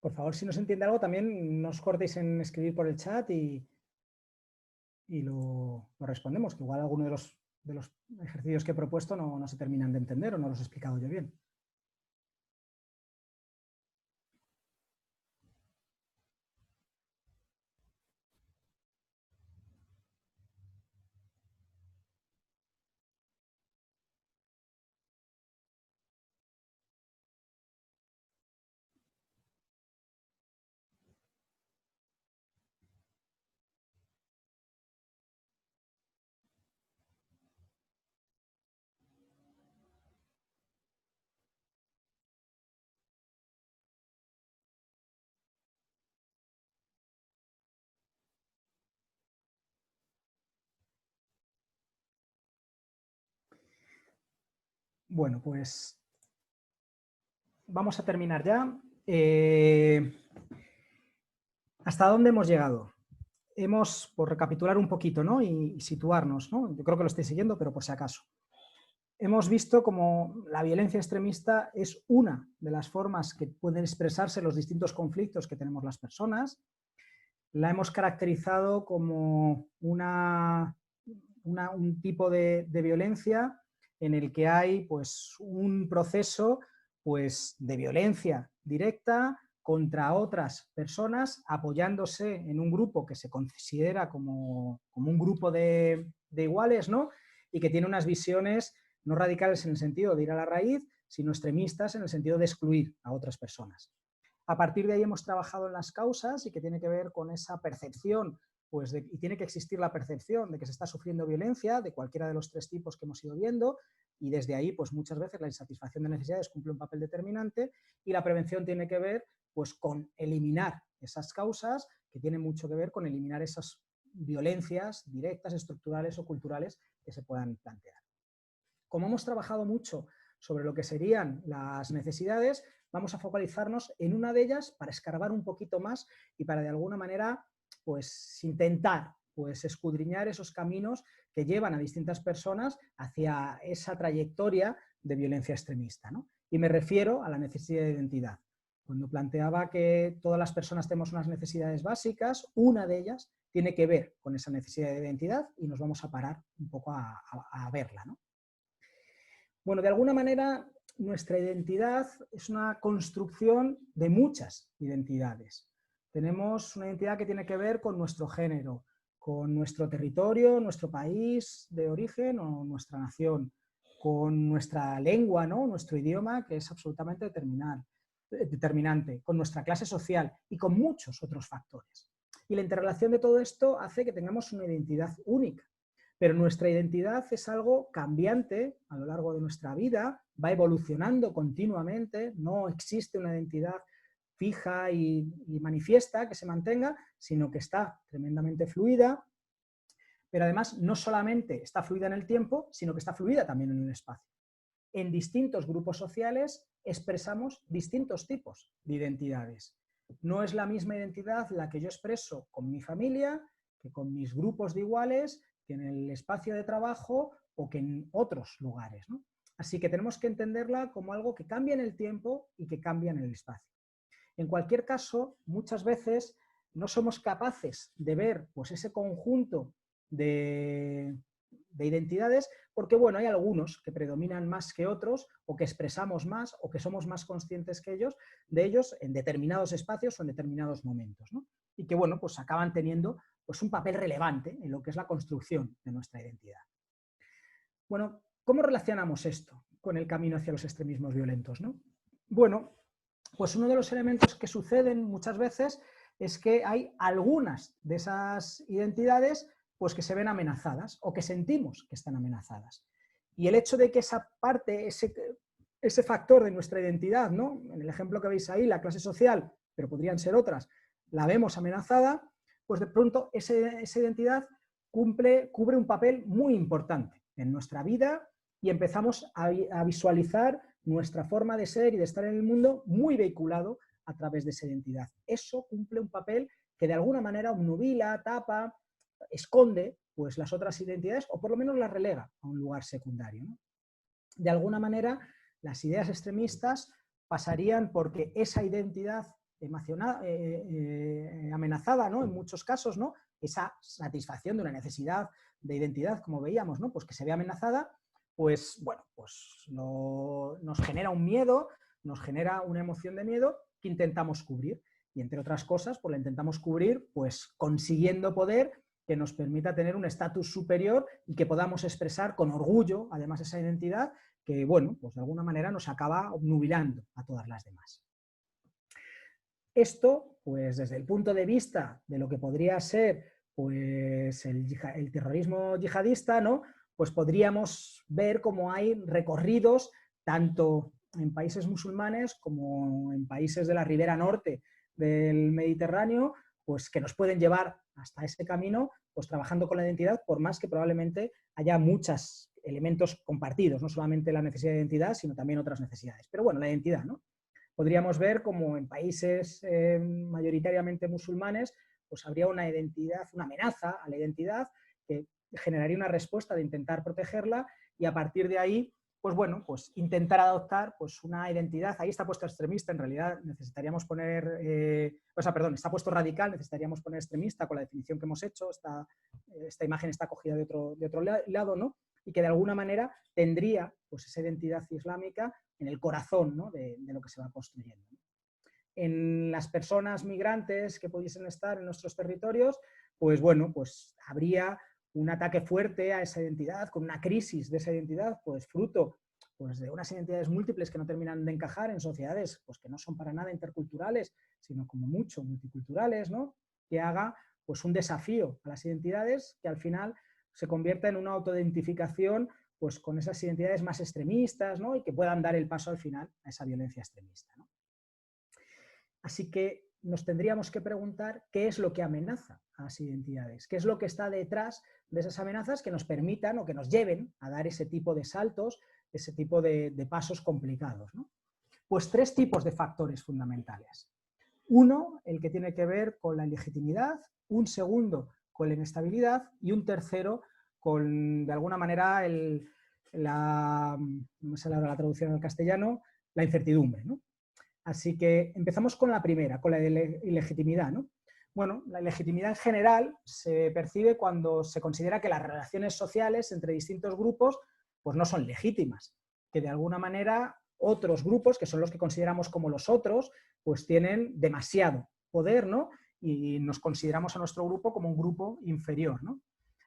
Por favor, si no se entiende algo, también no os cortéis en escribir por el chat y lo respondemos, que igual alguno de los ejercicios que he propuesto no se terminan de entender o no los he explicado yo bien. Bueno, pues vamos a terminar ya. ¿Hasta dónde hemos llegado? Por recapitular un poquito, ¿no? Y situarnos, ¿no? Yo creo que lo estoy siguiendo, pero por si acaso. Hemos visto como la violencia extremista es una de las formas que pueden expresarse los distintos conflictos que tenemos las personas. La hemos caracterizado como un tipo de violencia en el que hay pues, un proceso pues, de violencia directa contra otras personas apoyándose en un grupo que se considera como un grupo de iguales, ¿no? Y que tiene unas visiones no radicales en el sentido de ir a la raíz, sino extremistas en el sentido de excluir a otras personas. A partir de ahí hemos trabajado en las causas y que tiene que ver con esa percepción, pues y tiene que existir la percepción de que se está sufriendo violencia de cualquiera de los tres tipos que hemos ido viendo, y desde ahí pues muchas veces la insatisfacción de necesidades cumple un papel determinante, y la prevención tiene que ver pues con eliminar esas causas, que tienen mucho que ver con eliminar esas violencias directas, estructurales o culturales que se puedan plantear. Como hemos trabajado mucho sobre lo que serían las necesidades, vamos a focalizarnos en una de ellas para escarbar un poquito más y para de alguna manera pues intentar pues escudriñar esos caminos que llevan a distintas personas hacia esa trayectoria de violencia extremista, ¿no? Y me refiero a la necesidad de identidad. Cuando planteaba que todas las personas tenemos unas necesidades básicas, una de ellas tiene que ver con esa necesidad de identidad y nos vamos a parar un poco a verla, ¿no? Bueno, de alguna manera nuestra identidad es una construcción de muchas identidades. Tenemos una identidad que tiene que ver con nuestro género, con nuestro territorio, nuestro país de origen o nuestra nación, con nuestra lengua, ¿no? Nuestro idioma, que es absolutamente determinante, con nuestra clase social y con muchos otros factores. Y la interrelación de todo esto hace que tengamos una identidad única. Pero nuestra identidad es algo cambiante a lo largo de nuestra vida, va evolucionando continuamente, no existe una identidad fija y manifiesta, que se mantenga, sino que está tremendamente fluida, pero además no solamente está fluida en el tiempo, sino que está fluida también en el espacio. En distintos grupos sociales expresamos distintos tipos de identidades. No es la misma identidad la que yo expreso con mi familia, que con mis grupos de iguales, que en el espacio de trabajo o que en otros lugares, ¿no? Así que tenemos que entenderla como algo que cambia en el tiempo y que cambia en el espacio. En cualquier caso, muchas veces no somos capaces de ver pues, ese conjunto de identidades porque, bueno, hay algunos que predominan más que otros o que expresamos más o que somos más conscientes que de ellos en determinados espacios o en determinados momentos, ¿no? Y que, bueno, pues acaban teniendo pues, un papel relevante en lo que es la construcción de nuestra identidad. Bueno, ¿cómo relacionamos esto con el camino hacia los extremismos violentos, ¿no? Bueno, pues uno de los elementos que suceden muchas veces es que hay algunas de esas identidades pues, que se ven amenazadas o que sentimos que están amenazadas. Y el hecho de que esa parte, ese factor de nuestra identidad, ¿no? En el ejemplo que veis ahí, la clase social, pero podrían ser otras, la vemos amenazada, pues de pronto esa identidad cubre un papel muy importante en nuestra vida y empezamos a visualizar nuestra forma de ser y de estar en el mundo muy vehiculado a través de esa identidad. Eso cumple un papel que de alguna manera obnubila, tapa, esconde pues, las otras identidades o por lo menos las relega a un lugar secundario, ¿no? De alguna manera, las ideas extremistas pasarían porque esa identidad amenazada, ¿no? En muchos casos, ¿no? Esa satisfacción de una necesidad de identidad, como veíamos, ¿no? Pues que se ve amenazada, pues bueno, pues nos genera un miedo, nos genera una emoción de miedo que intentamos cubrir. Y entre otras cosas, pues la intentamos cubrir pues consiguiendo poder que nos permita tener un estatus superior y que podamos expresar con orgullo, además, esa identidad que, bueno, pues de alguna manera nos acaba obnubilando a todas las demás. Esto, pues desde el punto de vista de lo que podría ser pues, el terrorismo yihadista, ¿no? Pues podríamos ver cómo hay recorridos tanto en países musulmanes como en países de la ribera norte del Mediterráneo, pues que nos pueden llevar hasta ese camino, pues trabajando con la identidad, por más que probablemente haya muchos elementos compartidos, no solamente la necesidad de identidad, sino también otras necesidades. Pero bueno, la identidad, ¿no? Podríamos ver como en países mayoritariamente musulmanes, pues habría una identidad, una amenaza a la identidad que generaría una respuesta de intentar protegerla y a partir de ahí, pues bueno, pues intentar adoptar pues una identidad. Ahí está puesto extremista, en realidad necesitaríamos poner, está puesto radical, necesitaríamos poner extremista con la definición que hemos hecho. Esta imagen está cogida de otro lado, ¿no? Y que de alguna manera tendría pues esa identidad islámica en el corazón, ¿no? de lo que se va construyendo. En las personas migrantes que pudiesen estar en nuestros territorios, pues bueno, pues habría un ataque fuerte a esa identidad, con una crisis de esa identidad, pues fruto pues, de unas identidades múltiples que no terminan de encajar en sociedades pues, que no son para nada interculturales, sino como mucho multiculturales, ¿no? Que haga pues, un desafío a las identidades que al final se convierta en una autoidentificación pues, con esas identidades más extremistas, ¿no? Y que puedan dar el paso al final a esa violencia extremista, ¿no? Así que nos tendríamos que preguntar qué es lo que amenaza a las identidades, qué es lo que está detrás de esas amenazas que nos permitan o que nos lleven a dar ese tipo de saltos, ese tipo de pasos complicados, ¿no? Pues 3 tipos de factores fundamentales. Uno, el que tiene que ver con la ilegitimidad, un segundo con la inestabilidad y un tercero con, de alguna manera, no sé la traducción al castellano, la incertidumbre, ¿no? Así que empezamos con la primera, con la ilegitimidad, ¿no? Bueno, la ilegitimidad en general se percibe cuando se considera que las relaciones sociales entre distintos grupos pues no son legítimas, que de alguna manera otros grupos, que son los que consideramos como los otros, pues tienen demasiado poder, ¿no? Y nos consideramos a nuestro grupo como un grupo inferior, ¿no?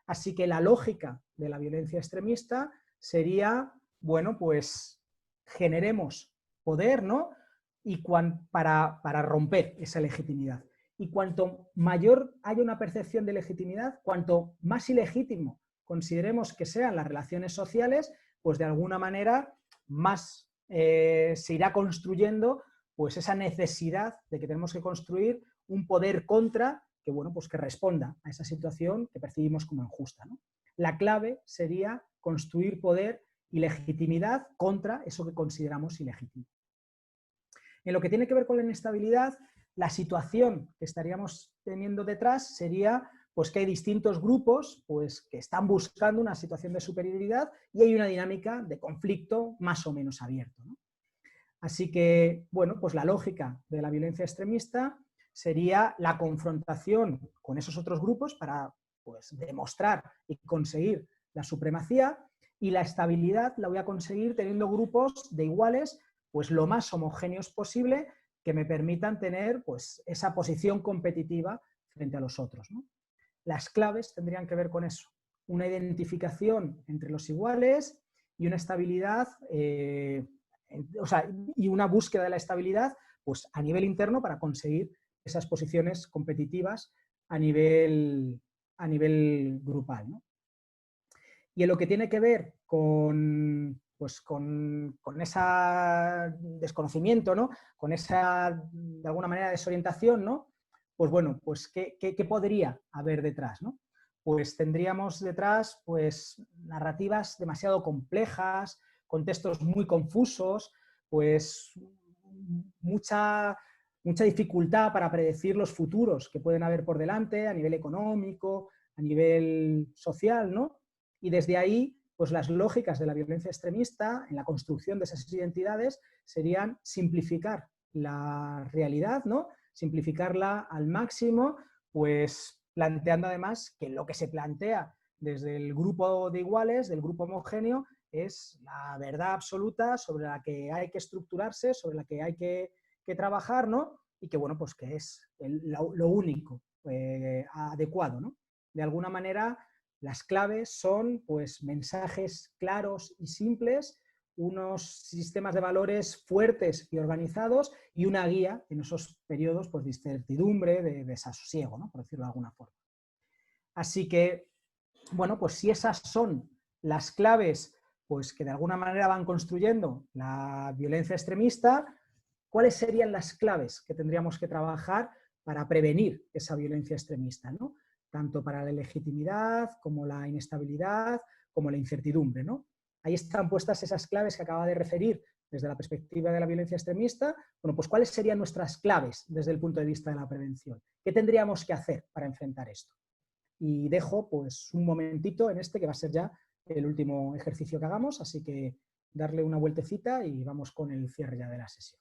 Así que la lógica de la violencia extremista sería, bueno, pues generemos poder, ¿no? Y para romper esa legitimidad. Y cuanto mayor haya una percepción de legitimidad, cuanto más ilegítimo consideremos que sean las relaciones sociales, pues de alguna manera más se irá construyendo pues esa necesidad de que tenemos que construir un poder contra que, bueno, pues que responda a esa situación que percibimos como injusta, ¿no? La clave sería construir poder y legitimidad contra eso que consideramos ilegítimo. En lo que tiene que ver con la inestabilidad, la situación que estaríamos teniendo detrás sería pues, que hay distintos grupos pues, que están buscando una situación de superioridad y hay una dinámica de conflicto más o menos abierto, ¿no? Así que, bueno, pues la lógica de la violencia extremista sería la confrontación con esos otros grupos para pues, demostrar y conseguir la supremacía, y la estabilidad la voy a conseguir teniendo grupos de iguales pues lo más homogéneos posible que me permitan tener pues, esa posición competitiva frente a los otros, ¿no? Las claves tendrían que ver con eso, una identificación entre los iguales y una estabilidad, y una búsqueda de la estabilidad pues, a nivel interno para conseguir esas posiciones competitivas a nivel grupal, ¿no? Y en lo que tiene que ver con ese desconocimiento, ¿no? Con esa, de alguna manera, desorientación, ¿no? Pues bueno, pues ¿qué podría haber detrás, ¿no? Pues tendríamos detrás pues, narrativas demasiado complejas, contextos muy confusos, pues mucha dificultad para predecir los futuros que pueden haber por delante a nivel económico, a nivel social, ¿no? Y desde ahí, pues las lógicas de la violencia extremista en la construcción de esas identidades serían simplificar la realidad, ¿no? Simplificarla al máximo, pues planteando además que lo que se plantea desde el grupo de iguales, del grupo homogéneo, es la verdad absoluta sobre la que hay que estructurarse, sobre la que hay que trabajar, ¿no? Y que, bueno, pues que es lo único adecuado, ¿no? De alguna manera, las claves son pues, mensajes claros y simples, unos sistemas de valores fuertes y organizados y una guía en esos periodos pues, de incertidumbre, de desasosiego, ¿no? Por decirlo de alguna forma. Así que, bueno, pues si esas son las claves pues, que de alguna manera van construyendo la violencia extremista, ¿cuáles serían las claves que tendríamos que trabajar para prevenir esa violencia extremista, ¿no? Tanto para la legitimidad, como la inestabilidad, como la incertidumbre, ¿no? Ahí están puestas esas claves que acaba de referir desde la perspectiva de la violencia extremista. Bueno, pues ¿cuáles serían nuestras claves desde el punto de vista de la prevención? ¿Qué tendríamos que hacer para enfrentar esto? Y dejo pues un momentito en este que va a ser ya el último ejercicio que hagamos, así que darle una vueltecita y vamos con el cierre ya de la sesión.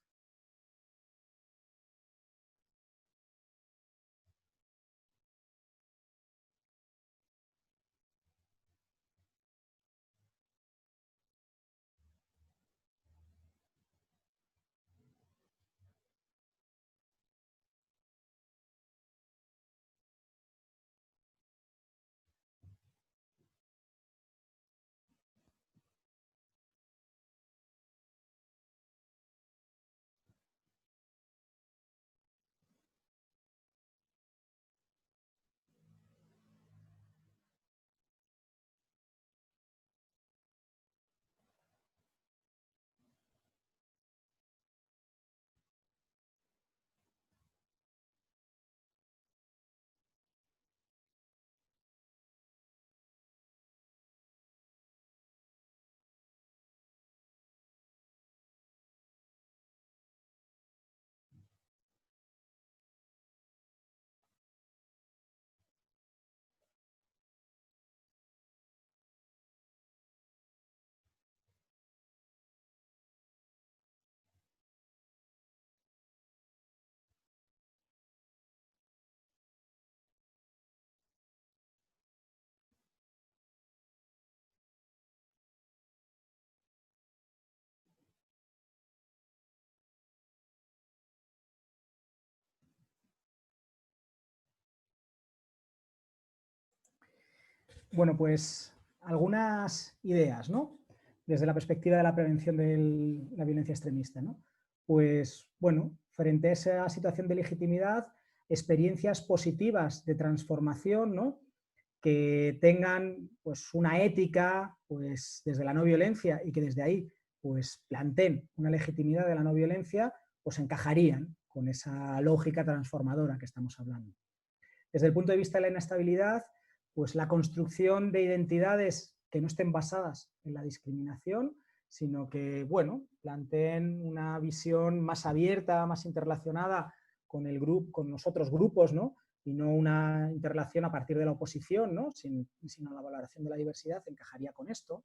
Bueno, pues algunas ideas, ¿no? Desde la perspectiva de la prevención de la violencia extremista, ¿no? Pues, bueno, frente a esa situación de legitimidad, experiencias positivas de transformación, ¿no? Que tengan pues, una ética pues, desde la no violencia y que desde ahí pues, planteen una legitimidad de la no violencia, pues encajarían con esa lógica transformadora que estamos hablando. Desde el punto de vista de la inestabilidad, pues la construcción de identidades que no estén basadas en la discriminación, sino que, bueno, planteen una visión más abierta, más interrelacionada con el grupo, con los otros grupos, ¿no? Y no una interrelación a partir de la oposición, ¿no? Sino la valoración de la diversidad encajaría con esto.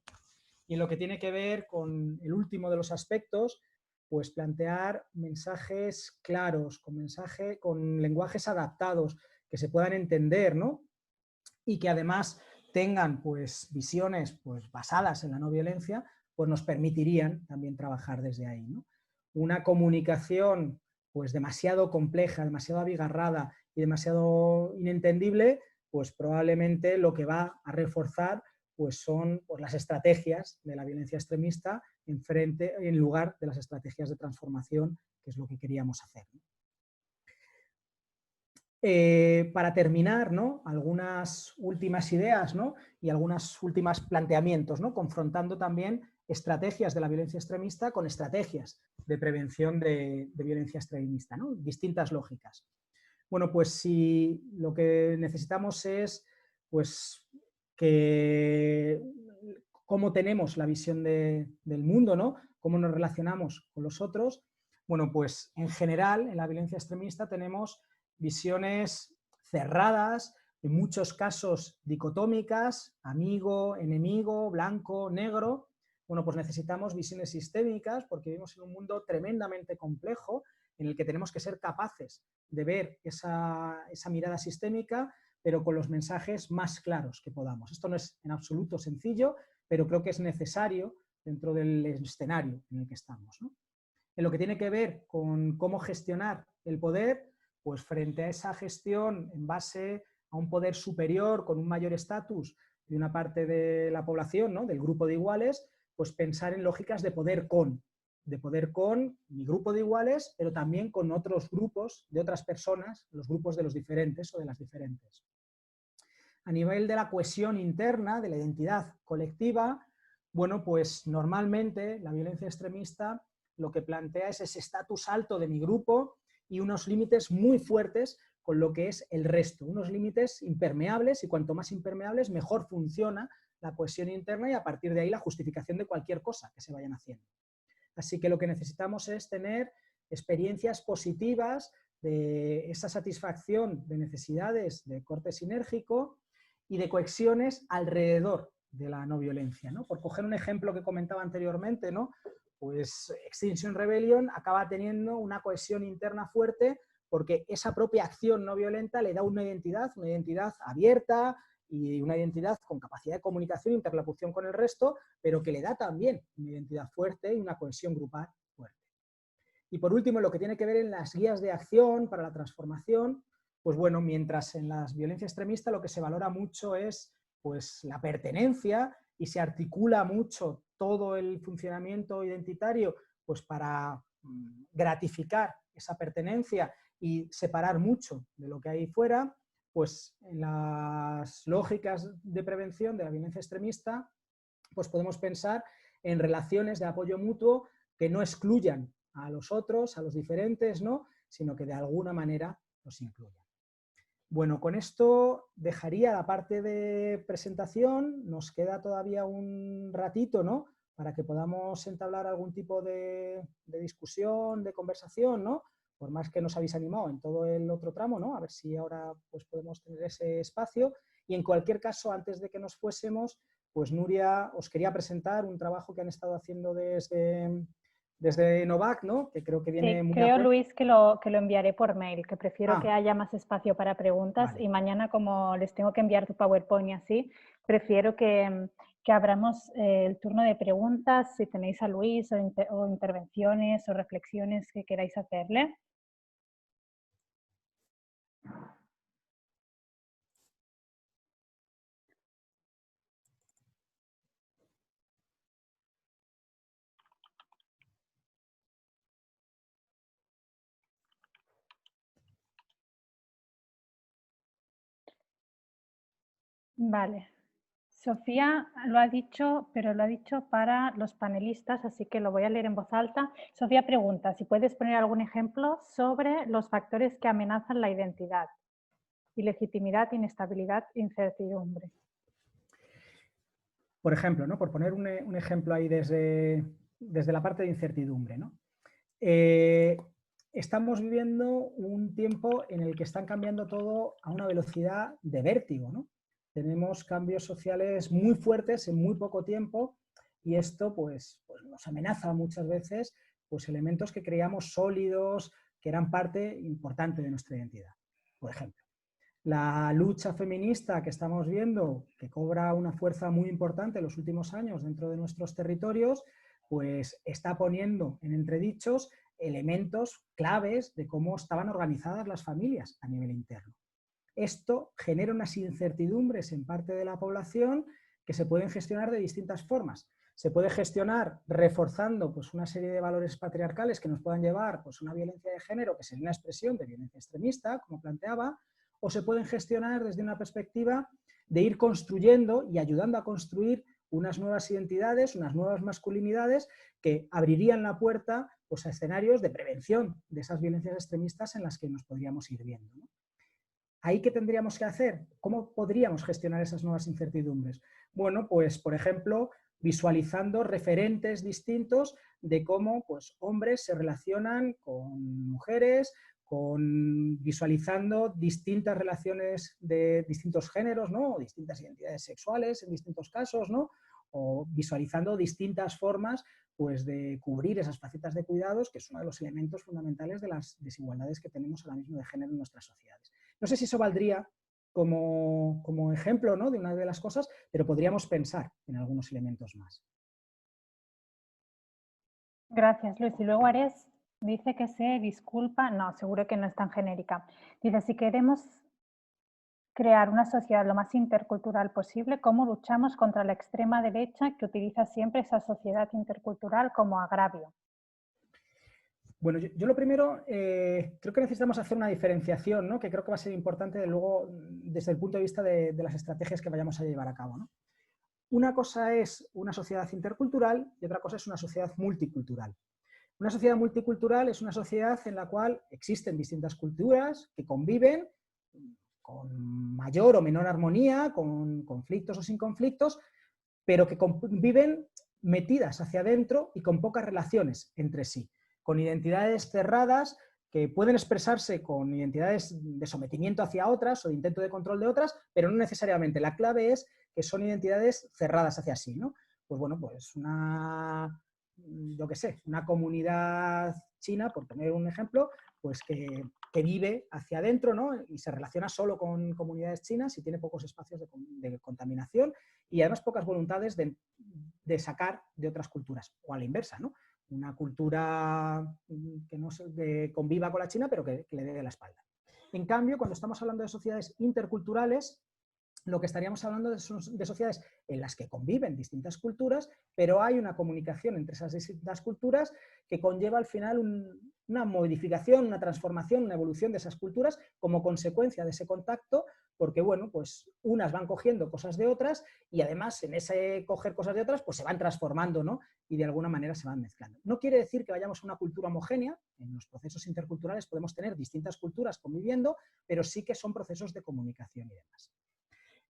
Y en lo que tiene que ver con el último de los aspectos, pues plantear mensajes claros, con lenguajes adaptados, que se puedan entender, ¿no? Y que además tengan pues visiones pues basadas en la no violencia, pues nos permitirían también trabajar desde ahí, ¿no? Una comunicación pues demasiado compleja, demasiado abigarrada y demasiado inentendible, pues probablemente lo que va a reforzar pues son pues, las estrategias de la violencia extremista en lugar de las estrategias de transformación, que es lo que queríamos hacer, ¿no? Para terminar, ¿no? Algunas últimas ideas, ¿no? Y algunos últimos planteamientos, ¿no? Confrontando también estrategias de la violencia extremista con estrategias de prevención de violencia extremista, ¿no? Distintas lógicas. Bueno, pues si lo que necesitamos es pues, que cómo tenemos la visión del mundo, ¿no? Cómo nos relacionamos con los otros. Bueno, pues en general en la violencia extremista tenemos visiones cerradas, en muchos casos dicotómicas, amigo, enemigo, blanco, negro. Bueno, pues necesitamos visiones sistémicas porque vivimos en un mundo tremendamente complejo en el que tenemos que ser capaces de ver esa mirada sistémica, pero con los mensajes más claros que podamos. Esto no es en absoluto sencillo, pero creo que es necesario dentro del escenario en el que estamos, ¿no? En lo que tiene que ver con cómo gestionar el poder, pues frente a esa gestión en base a un poder superior con un mayor estatus de una parte de la población, ¿no? Del grupo de iguales, pues pensar en lógicas de poder con mi grupo de iguales, pero también con otros grupos de otras personas, los grupos de los diferentes o de las diferentes. A nivel de la cohesión interna, de la identidad colectiva, bueno, pues normalmente la violencia extremista lo que plantea es ese estatus alto de mi grupo y unos límites muy fuertes con lo que es el resto, unos límites impermeables, y cuanto más impermeables mejor funciona la cohesión interna y a partir de ahí la justificación de cualquier cosa que se vayan haciendo. Así que lo que necesitamos es tener experiencias positivas de esa satisfacción de necesidades de corte sinérgico y de coexiones alrededor de la no violencia, ¿no? Por coger un ejemplo que comentaba anteriormente, ¿no? Pues Extinction Rebellion acaba teniendo una cohesión interna fuerte porque esa propia acción no violenta le da una identidad abierta y una identidad con capacidad de comunicación e interlocución con el resto, pero que le da también una identidad fuerte y una cohesión grupal fuerte. Y por último, lo que tiene que ver en las guías de acción para la transformación, pues bueno, mientras en la violencia extremista lo que se valora mucho es pues, la pertenencia y se articula mucho todo el funcionamiento identitario pues, para gratificar esa pertenencia y separar mucho de lo que hay fuera, pues en las lógicas de prevención de la violencia extremista pues podemos pensar en relaciones de apoyo mutuo que no excluyan a los otros, a los diferentes, ¿no? Sino que de alguna manera los incluyan. Bueno, con esto dejaría la parte de presentación, nos queda todavía un ratito, ¿no? Para que podamos entablar algún tipo de discusión, de conversación, ¿no? Por más que nos habéis animado en todo el otro tramo, ¿no? A ver si ahora pues, podemos tener ese espacio. Y en cualquier caso, antes de que nos fuésemos, pues Nuria, os quería presentar un trabajo que han estado haciendo desde Novac, ¿no? Que creo que viene muy creo, Luis, que lo enviaré por mail, que prefiero que haya más espacio para preguntas, vale. Y mañana, como les tengo que enviar tu PowerPoint y así, prefiero que abramos el turno de preguntas, si tenéis a Luis o intervenciones o reflexiones que queráis hacerle. Vale, Sofía lo ha dicho, pero lo ha dicho para los panelistas, así que lo voy a leer en voz alta. Sofía pregunta si puedes poner algún ejemplo sobre los factores que amenazan la identidad. Ilegitimidad, inestabilidad, incertidumbre. Por ejemplo, ¿no? Por poner un ejemplo ahí desde la parte de incertidumbre, ¿no? Estamos viviendo un tiempo en el que están cambiando todo a una velocidad de vértigo, ¿no? Tenemos cambios sociales muy fuertes en muy poco tiempo y esto pues nos amenaza muchas veces pues, elementos que creíamos sólidos, que eran parte importante de nuestra identidad. Por ejemplo, la lucha feminista que estamos viendo, que cobra una fuerza muy importante en los últimos años dentro de nuestros territorios, pues está poniendo en entredichos elementos claves de cómo estaban organizadas las familias a nivel interno. Esto genera unas incertidumbres en parte de la población que se pueden gestionar de distintas formas. Se puede gestionar reforzando pues, una serie de valores patriarcales que nos puedan llevar pues, a una violencia de género que sería una expresión de violencia extremista, como planteaba, o se pueden gestionar desde una perspectiva de ir construyendo y ayudando a construir unas nuevas identidades, unas nuevas masculinidades que abrirían la puerta pues, a escenarios de prevención de esas violencias extremistas en las que nos podríamos ir viendo, ¿no? ¿Ahí qué tendríamos que hacer? ¿Cómo podríamos gestionar esas nuevas incertidumbres? Bueno, pues por ejemplo, visualizando referentes distintos de cómo pues, hombres se relacionan con mujeres, visualizando distintas relaciones de distintos géneros, ¿no? O distintas identidades sexuales en distintos casos, ¿no? O visualizando distintas formas pues, de cubrir esas facetas de cuidados, que es uno de los elementos fundamentales de las desigualdades que tenemos ahora mismo de género en nuestras sociedades. No sé si eso valdría como ejemplo, ¿no? De una de las cosas, pero podríamos pensar en algunos elementos más. Gracias, Luis. Y luego Ares dice que se disculpa. No, seguro que no es tan genérica. Dice, si queremos crear una sociedad lo más intercultural posible, ¿cómo luchamos contra la extrema derecha que utiliza siempre esa sociedad intercultural como agravio? Bueno, yo lo primero, creo que necesitamos hacer una diferenciación, ¿no? Que creo que va a ser importante luego desde el punto de vista de las estrategias que vayamos a llevar a cabo, ¿no? Una cosa es una sociedad intercultural y otra cosa es una sociedad multicultural. Una sociedad multicultural es una sociedad en la cual existen distintas culturas que conviven con mayor o menor armonía, con conflictos o sin conflictos, pero que conviven metidas hacia adentro y con pocas relaciones entre sí, con identidades cerradas que pueden expresarse con identidades de sometimiento hacia otras o de intento de control de otras, pero no necesariamente. La clave es que son identidades cerradas hacia sí, ¿no? Pues bueno, pues una comunidad china, por poner un ejemplo, pues que vive hacia adentro, ¿no? Y se relaciona solo con comunidades chinas y tiene pocos espacios de contaminación y además pocas voluntades de sacar de otras culturas, o a la inversa, ¿no? Una cultura que no conviva con la China, pero que le dé la espalda. En cambio, cuando estamos hablando de sociedades interculturales, lo que estaríamos hablando de sociedades en las que conviven distintas culturas, pero hay una comunicación entre esas distintas culturas que conlleva al final una modificación, una transformación, una evolución de esas culturas como consecuencia de ese contacto, porque bueno, pues unas van cogiendo cosas de otras y además en ese coger cosas de otras pues se van transformando, ¿no? Y de alguna manera se van mezclando. No quiere decir que vayamos a una cultura homogénea, en los procesos interculturales podemos tener distintas culturas conviviendo, pero sí que son procesos de comunicación y demás.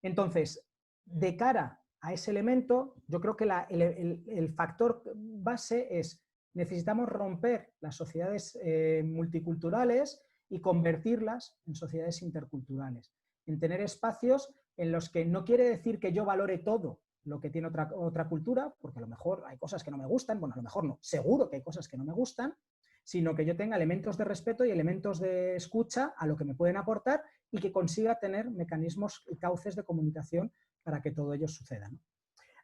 Entonces, de cara a ese elemento, yo creo que el factor base es necesitamos romper las sociedades multiculturales y convertirlas en sociedades interculturales, en tener espacios en los que no quiere decir que yo valore todo lo que tiene otra cultura, porque a lo mejor hay cosas que no me gustan, bueno, a lo mejor no, seguro que hay cosas que no me gustan, sino que yo tenga elementos de respeto y elementos de escucha a lo que me pueden aportar y que consiga tener mecanismos y cauces de comunicación para que todo ello suceda, ¿no?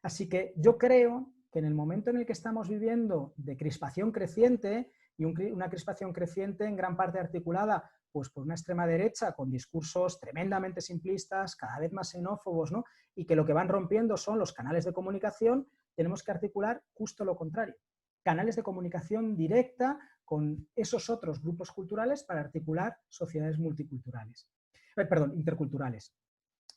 Así que yo creo que en el momento en el que estamos viviendo de crispación creciente, y una crispación creciente en gran parte articulada pues, por una extrema derecha con discursos tremendamente simplistas, cada vez más xenófobos, ¿no? Y que lo que van rompiendo son los canales de comunicación, tenemos que articular justo lo contrario. Canales de comunicación directa con esos otros grupos culturales para articular sociedades interculturales.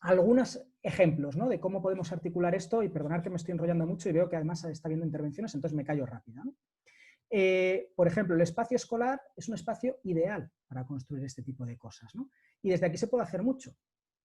algunos ejemplos, ¿no?, de cómo podemos articular esto, y perdonad que me estoy enrollando mucho y veo que además está habiendo intervenciones, entonces me callo rápido, ¿no? Por ejemplo, el espacio escolar es un espacio ideal para construir este tipo de cosas, ¿no? Y desde aquí se puede hacer mucho.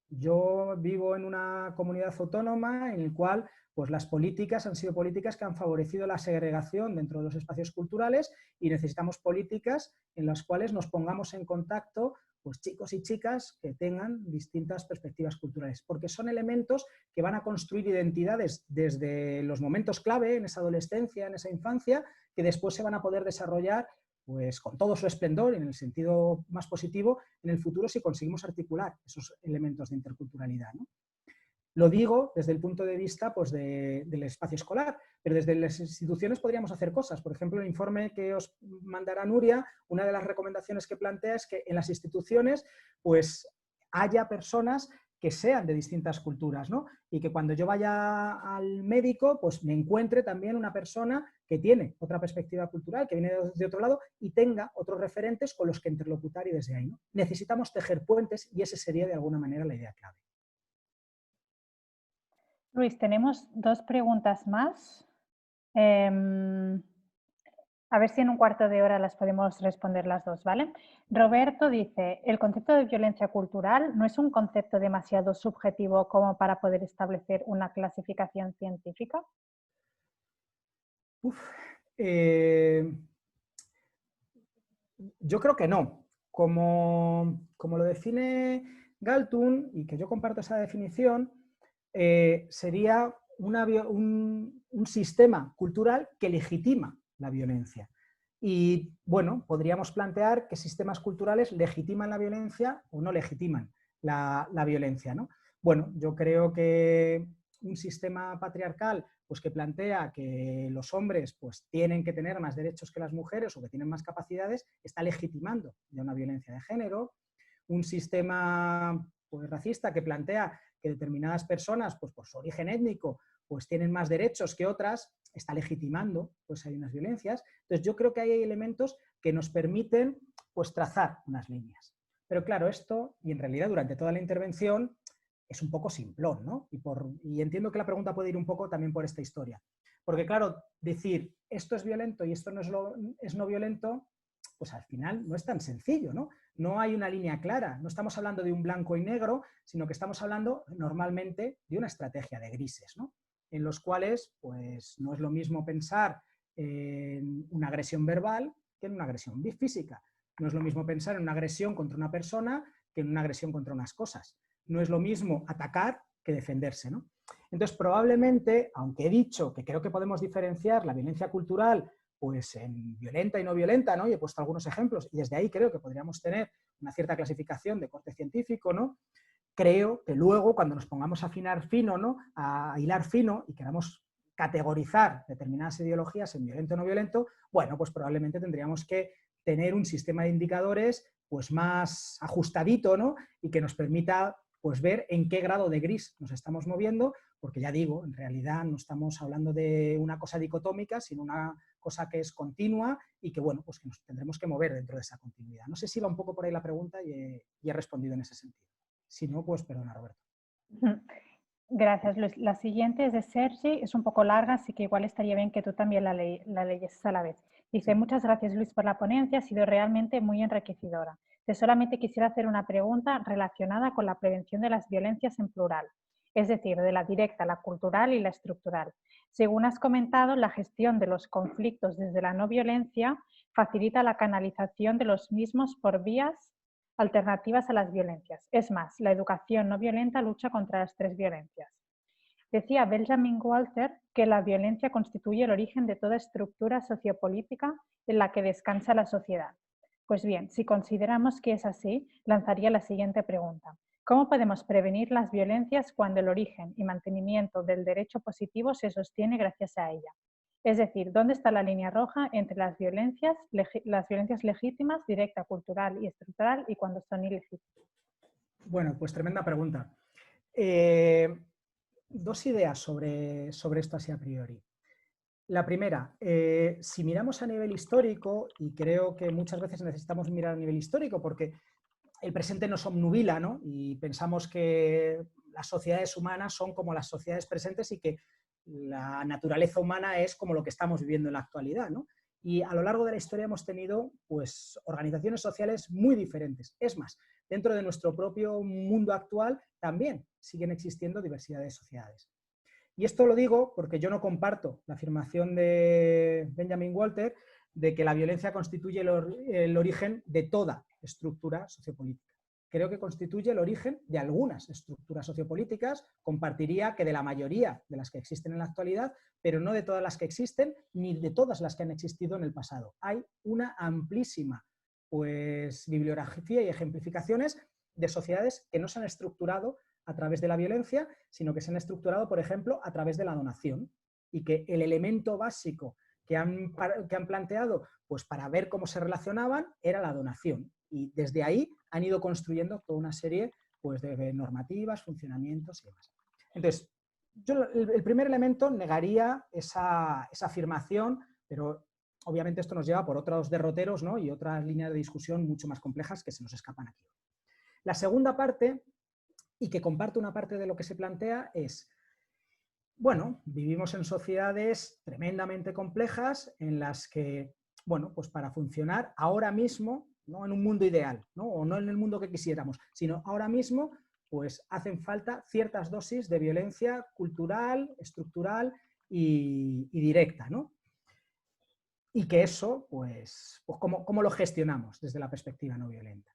Yo vivo en una comunidad autónoma en la cual pues, las políticas han sido políticas que han favorecido la segregación dentro de los espacios culturales, y necesitamos políticas en las cuales nos pongamos en contacto pues, chicos y chicas que tengan distintas perspectivas culturales, porque son elementos que van a construir identidades desde los momentos clave, en esa adolescencia, en esa infancia, que después se van a poder desarrollar pues, con todo su esplendor, en el sentido más positivo, en el futuro, si conseguimos articular esos elementos de interculturalidad, ¿no? Lo digo desde el punto de vista pues, del espacio escolar, pero desde las instituciones podríamos hacer cosas. Por ejemplo, el informe que os mandará Nuria, una de las recomendaciones que plantea es que en las instituciones pues, haya personas que sean de distintas culturas, ¿no? Y que cuando yo vaya al médico, pues me encuentre también una persona que tiene otra perspectiva cultural, que viene de otro lado y tenga otros referentes con los que interlocutar, y desde ahí, ¿no? Necesitamos tejer puentes, y esa sería de alguna manera la idea clave. Luis, tenemos 2 preguntas más. A ver si en un cuarto de hora las podemos responder las 2, ¿vale? Roberto dice, el concepto de violencia cultural no es un concepto demasiado subjetivo como para poder establecer una clasificación científica. Yo creo que no. Como lo define Galtung, y que yo comparto esa definición, sería un sistema cultural que legitima la violencia. Y bueno, podríamos plantear qué sistemas culturales legitiman la violencia o no legitiman la violencia, ¿no? Bueno, yo creo que un sistema patriarcal pues, que plantea que los hombres pues, tienen que tener más derechos que las mujeres o que tienen más capacidades, está legitimando ya una violencia de género. Un sistema pues, racista que plantea que determinadas personas, pues por su origen étnico, pues tienen más derechos que otras, está legitimando, pues hay unas violencias. Entonces yo creo que hay elementos que nos permiten pues trazar unas líneas. Pero claro, esto, y en realidad durante toda la intervención, es un poco simplón, ¿no? Y entiendo que la pregunta puede ir un poco también por esta historia. Porque claro, decir esto es violento y esto no es no violento, pues al final no es tan sencillo, ¿no? No hay una línea clara, no estamos hablando de un blanco y negro, sino que estamos hablando normalmente de una estrategia de grises, ¿no? En los cuales pues, no es lo mismo pensar en una agresión verbal que en una agresión física. No es lo mismo pensar en una agresión contra una persona que en una agresión contra unas cosas. No es lo mismo atacar que defenderse, ¿no? Entonces, probablemente, aunque he dicho que creo que podemos diferenciar la violencia cultural pues en violenta y no violenta, ¿no? Y he puesto algunos ejemplos, y desde ahí creo que podríamos tener una cierta clasificación de corte científico, ¿no? Creo que luego, cuando nos pongamos a afinar fino, ¿no? A hilar fino y queramos categorizar determinadas ideologías en violento o no violento, bueno, pues probablemente tendríamos que tener un sistema de indicadores pues más ajustadito, ¿no? Y que nos permita pues ver en qué grado de gris nos estamos moviendo, porque ya digo, en realidad no estamos hablando de una cosa dicotómica, sino una cosa que es continua y que, bueno, pues que nos tendremos que mover dentro de esa continuidad. No sé si va un poco por ahí la pregunta y he respondido en ese sentido. Si no, pues perdona, Roberto. Gracias, Luis. La siguiente es de Sergi, es un poco larga, así que igual estaría bien que tú también la leyeses a la vez. Dice, muchas gracias, Luis, por la ponencia, ha sido realmente muy enriquecedora. Solamente quisiera hacer una pregunta relacionada con la prevención de las violencias en plural, es decir, de la directa, la cultural y la estructural. Según has comentado, la gestión de los conflictos desde la no violencia facilita la canalización de los mismos por vías alternativas a las violencias. Es más, la educación no violenta lucha contra las 3 violencias. Decía Benjamin Walter que la violencia constituye el origen de toda estructura sociopolítica en la que descansa la sociedad. Pues bien, si consideramos que es así, lanzaría la siguiente pregunta. ¿Cómo podemos prevenir las violencias cuando el origen y mantenimiento del derecho positivo se sostiene gracias a ella? Es decir, ¿dónde está la línea roja entre las violencias legítimas, directa, cultural y estructural, y cuando son ilegítimas? Bueno, pues tremenda pregunta. 2 ideas sobre esto así a priori. La primera, si miramos a nivel histórico, y creo que muchas veces necesitamos mirar a nivel histórico porque el presente nos obnubila, ¿no? Y pensamos que las sociedades humanas son como las sociedades presentes y que la naturaleza humana es como lo que estamos viviendo en la actualidad, ¿no? Y a lo largo de la historia hemos tenido pues, organizaciones sociales muy diferentes. Es más, dentro de nuestro propio mundo actual también siguen existiendo diversidad de sociedades. Y esto lo digo porque yo no comparto la afirmación de Benjamin Walter de que la violencia constituye el origen de toda estructura sociopolítica. Creo que constituye el origen de algunas estructuras sociopolíticas, compartiría que de la mayoría de las que existen en la actualidad, pero no de todas las que existen, ni de todas las que han existido en el pasado. Hay una amplísima pues, bibliografía y ejemplificaciones de sociedades que no se han estructurado a través de la violencia, sino que se han estructurado, por ejemplo, a través de la donación, y que el elemento básico que han planteado pues, para ver cómo se relacionaban era la donación. Y desde ahí han ido construyendo toda una serie pues, de normativas, funcionamientos y demás. Entonces, yo el primer elemento negaría esa afirmación, pero obviamente esto nos lleva por otros derroteros, ¿no? Y otras líneas de discusión mucho más complejas que se nos escapan aquí. La segunda parte, y que comparto una parte de lo que se plantea, es, bueno, vivimos en sociedades tremendamente complejas en las que, bueno, pues para funcionar ahora mismo, no en un mundo ideal, ¿no? O no en el mundo que quisiéramos, sino ahora mismo, pues hacen falta ciertas dosis de violencia cultural, estructural y directa, ¿no? Y que eso, pues ¿cómo lo gestionamos desde la perspectiva no violenta?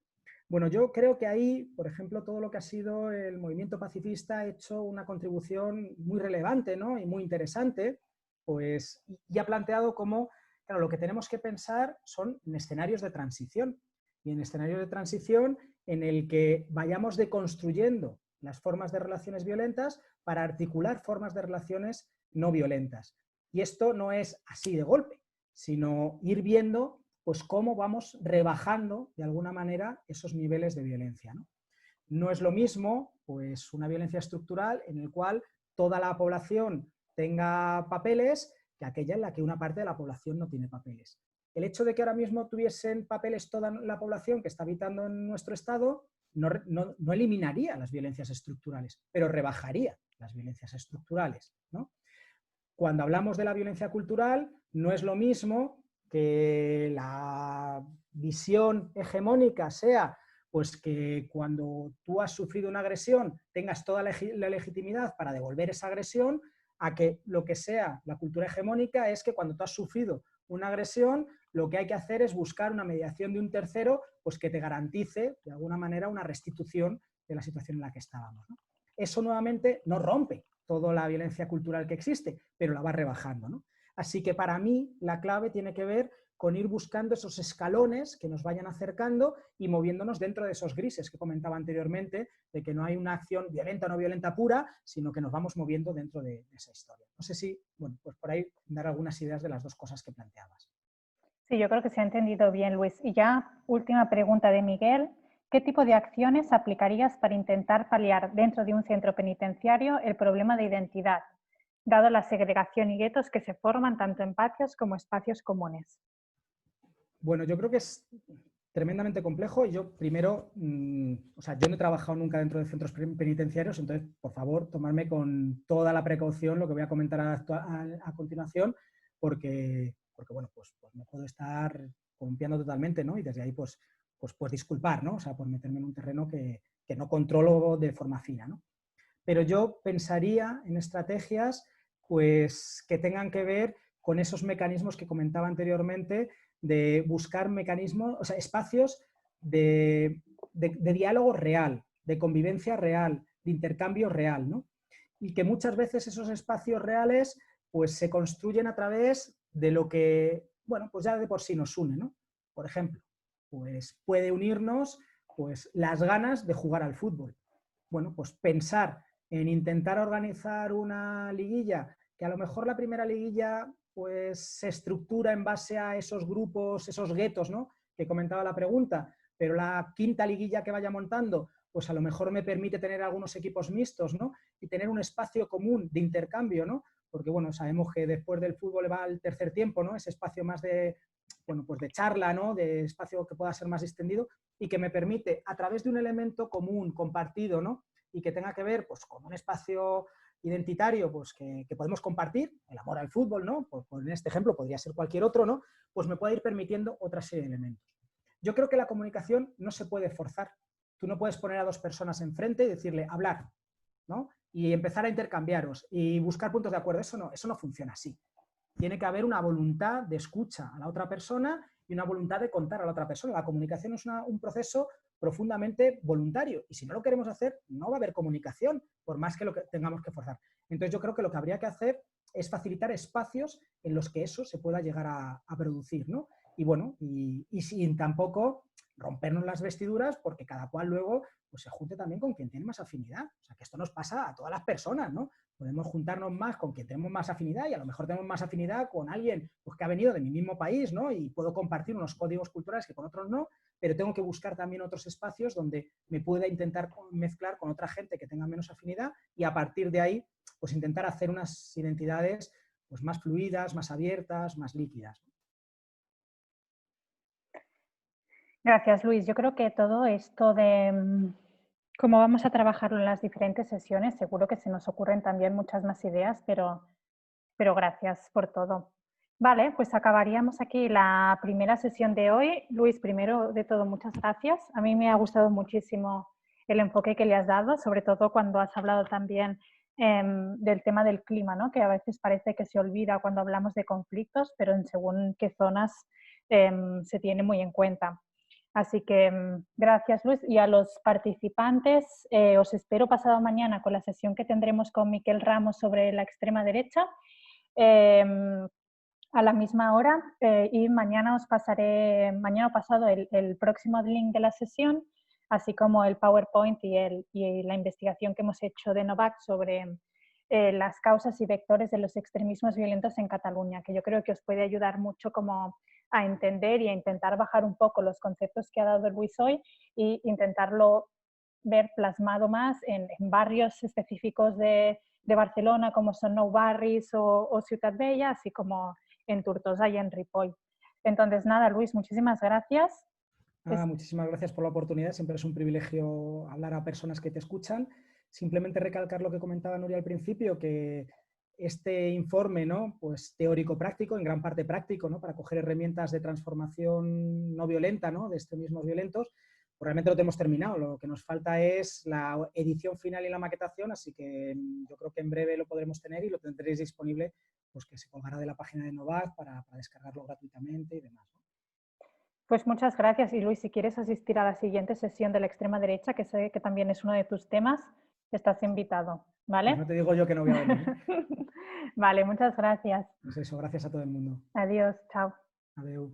Bueno, yo creo que ahí, por ejemplo, todo lo que ha sido el movimiento pacifista ha hecho una contribución muy relevante, ¿no? Y muy interesante, pues, y ha planteado cómo, claro, lo que tenemos que pensar son en escenarios de transición, y en escenarios de transición en el que vayamos deconstruyendo las formas de relaciones violentas para articular formas de relaciones no violentas. Y esto no es así de golpe, sino ir viendo pues cómo vamos rebajando de alguna manera esos niveles de violencia, ¿no? No es lo mismo pues, una violencia estructural en el cual toda la población tenga papeles que aquella en la que una parte de la población no tiene papeles. El hecho de que ahora mismo tuviesen papeles toda la población que está habitando en nuestro estado no eliminaría las violencias estructurales, pero rebajaría las violencias estructurales, ¿no? Cuando hablamos de la violencia cultural, no es lo mismo que la visión hegemónica sea pues que cuando tú has sufrido una agresión tengas toda la legitimidad para devolver esa agresión, a que lo que sea la cultura hegemónica es que cuando tú has sufrido una agresión lo que hay que hacer es buscar una mediación de un tercero pues que te garantice de alguna manera una restitución de la situación en la que estábamos, ¿no? Eso nuevamente no rompe toda la violencia cultural que existe, pero la va rebajando, ¿no? Así que para mí la clave tiene que ver con ir buscando esos escalones que nos vayan acercando y moviéndonos dentro de esos grises que comentaba anteriormente, de que no hay una acción violenta o no violenta pura, sino que nos vamos moviendo dentro de esa historia. No sé si, bueno, pues por ahí dar algunas ideas de las dos cosas que planteabas. Sí, yo creo que se ha entendido bien, Luis. Y ya, última pregunta de Miguel. ¿Qué tipo de acciones aplicarías para intentar paliar dentro de un centro penitenciario el problema de identidad, dado la segregación y guetos que se forman tanto en patios como espacios comunes? Bueno, yo creo que es tremendamente complejo y yo primero, o sea, yo no he trabajado nunca dentro de centros penitenciarios, entonces, por favor, tomarme con toda la precaución lo que voy a comentar a continuación, porque bueno, pues me puedo estar columpiando totalmente, ¿no? Y desde ahí, pues disculpar, ¿no? O sea, por meterme en un terreno que no controlo de forma fina, ¿no? Pero yo pensaría en estrategias, pues, que tengan que ver con esos mecanismos que comentaba anteriormente, de buscar mecanismos, o sea, espacios de diálogo real, de convivencia real, de intercambio real, ¿no? Y que muchas veces esos espacios reales pues se construyen a través de lo que, bueno, pues ya de por sí nos une, ¿no? Por ejemplo, pues puede unirnos pues las ganas de jugar al fútbol. Bueno, pues pensar en intentar organizar una liguilla, que a lo mejor la primera liguilla pues se estructura en base a esos grupos, esos guetos, ¿no?, que comentaba la pregunta, pero la quinta liguilla que vaya montando, pues a lo mejor me permite tener algunos equipos mixtos, ¿no?, y tener un espacio común de intercambio, ¿no?, porque bueno, sabemos que después del fútbol va el tercer tiempo, ¿no?, ese espacio más de, bueno, pues de charla, ¿no?, de espacio que pueda ser más extendido y que me permite, a través de un elemento común, compartido, ¿no?, y que tenga que ver pues, con un espacio identitario pues, que podemos compartir, el amor al fútbol, ¿no? Por en este ejemplo podría ser cualquier otro, ¿no? Pues me puede ir permitiendo otra serie de elementos. Yo creo que la comunicación no se puede forzar. Tú no puedes poner a dos personas enfrente y decirle, hablar, ¿no? Y empezar a intercambiaros y buscar puntos de acuerdo. Eso no funciona así. Tiene que haber una voluntad de escucha a la otra persona y una voluntad de contar a la otra persona. La comunicación es un proceso profundamente voluntario y si no lo queremos hacer, no va a haber comunicación, por más que lo que tengamos que forzar. Entonces yo creo que lo que habría que hacer es facilitar espacios en los que eso se pueda llegar a producir, ¿no? Y bueno, y sin tampoco rompernos las vestiduras porque cada cual luego pues, se junte también con quien tiene más afinidad. O sea, que esto nos pasa a todas las personas, ¿no? Podemos juntarnos más con quien tenemos más afinidad y a lo mejor tenemos más afinidad con alguien pues, que ha venido de mi mismo país, ¿no? Y puedo compartir unos códigos culturales que con otros no, pero tengo que buscar también otros espacios donde me pueda intentar mezclar con otra gente que tenga menos afinidad y a partir de ahí pues intentar hacer unas identidades pues, más fluidas, más abiertas, más líquidas. Gracias, Luis. Yo creo que todo esto de cómo vamos a trabajarlo en las diferentes sesiones, seguro que se nos ocurren también muchas más ideas, pero gracias por todo. Vale, pues acabaríamos aquí la primera sesión de hoy. Luis, primero de todo, muchas gracias. A mí me ha gustado muchísimo el enfoque que le has dado, sobre todo cuando has hablado también del tema del clima, ¿no? Que a veces parece que se olvida cuando hablamos de conflictos, pero en según qué zonas se tiene muy en cuenta. Así que gracias, Luis. Y a los participantes, os espero pasado mañana con la sesión que tendremos con Miquel Ramos sobre la extrema derecha a la misma hora y mañana os pasaré, mañana pasado, el próximo link de la sesión, así como el PowerPoint y la investigación que hemos hecho de Novak sobre las causas y vectores de los extremismos violentos en Cataluña, que yo creo que os puede ayudar mucho como a entender y a intentar bajar un poco los conceptos que ha dado Luis hoy e intentarlo ver plasmado más en barrios específicos de Barcelona, como son Nou Barris o Ciutat Vella, así como en Tortosa y en Ripoll. Entonces, nada, Luis, muchísimas gracias. Muchísimas gracias por la oportunidad. Siempre es un privilegio hablar a personas que te escuchan. Simplemente recalcar lo que comentaba Nuria al principio, que este informe, ¿no? Pues teórico-práctico, en gran parte práctico, ¿no? Para coger herramientas de transformación no violenta, ¿no? De extremismos violentos, pues realmente lo tenemos terminado. Lo que nos falta es la edición final y la maquetación, así que yo creo que en breve lo podremos tener y lo tendréis disponible, pues que se colgará de la página de Novak para descargarlo gratuitamente y demás, ¿no? Pues muchas gracias. Y Luis, si quieres asistir a la siguiente sesión de la extrema derecha, que sé que también es uno de tus temas, estás invitado, ¿vale? Pues no te digo yo que no voy a venir. Vale, muchas gracias. Pues eso, gracias a todo el mundo. Adiós, chao. Adeu.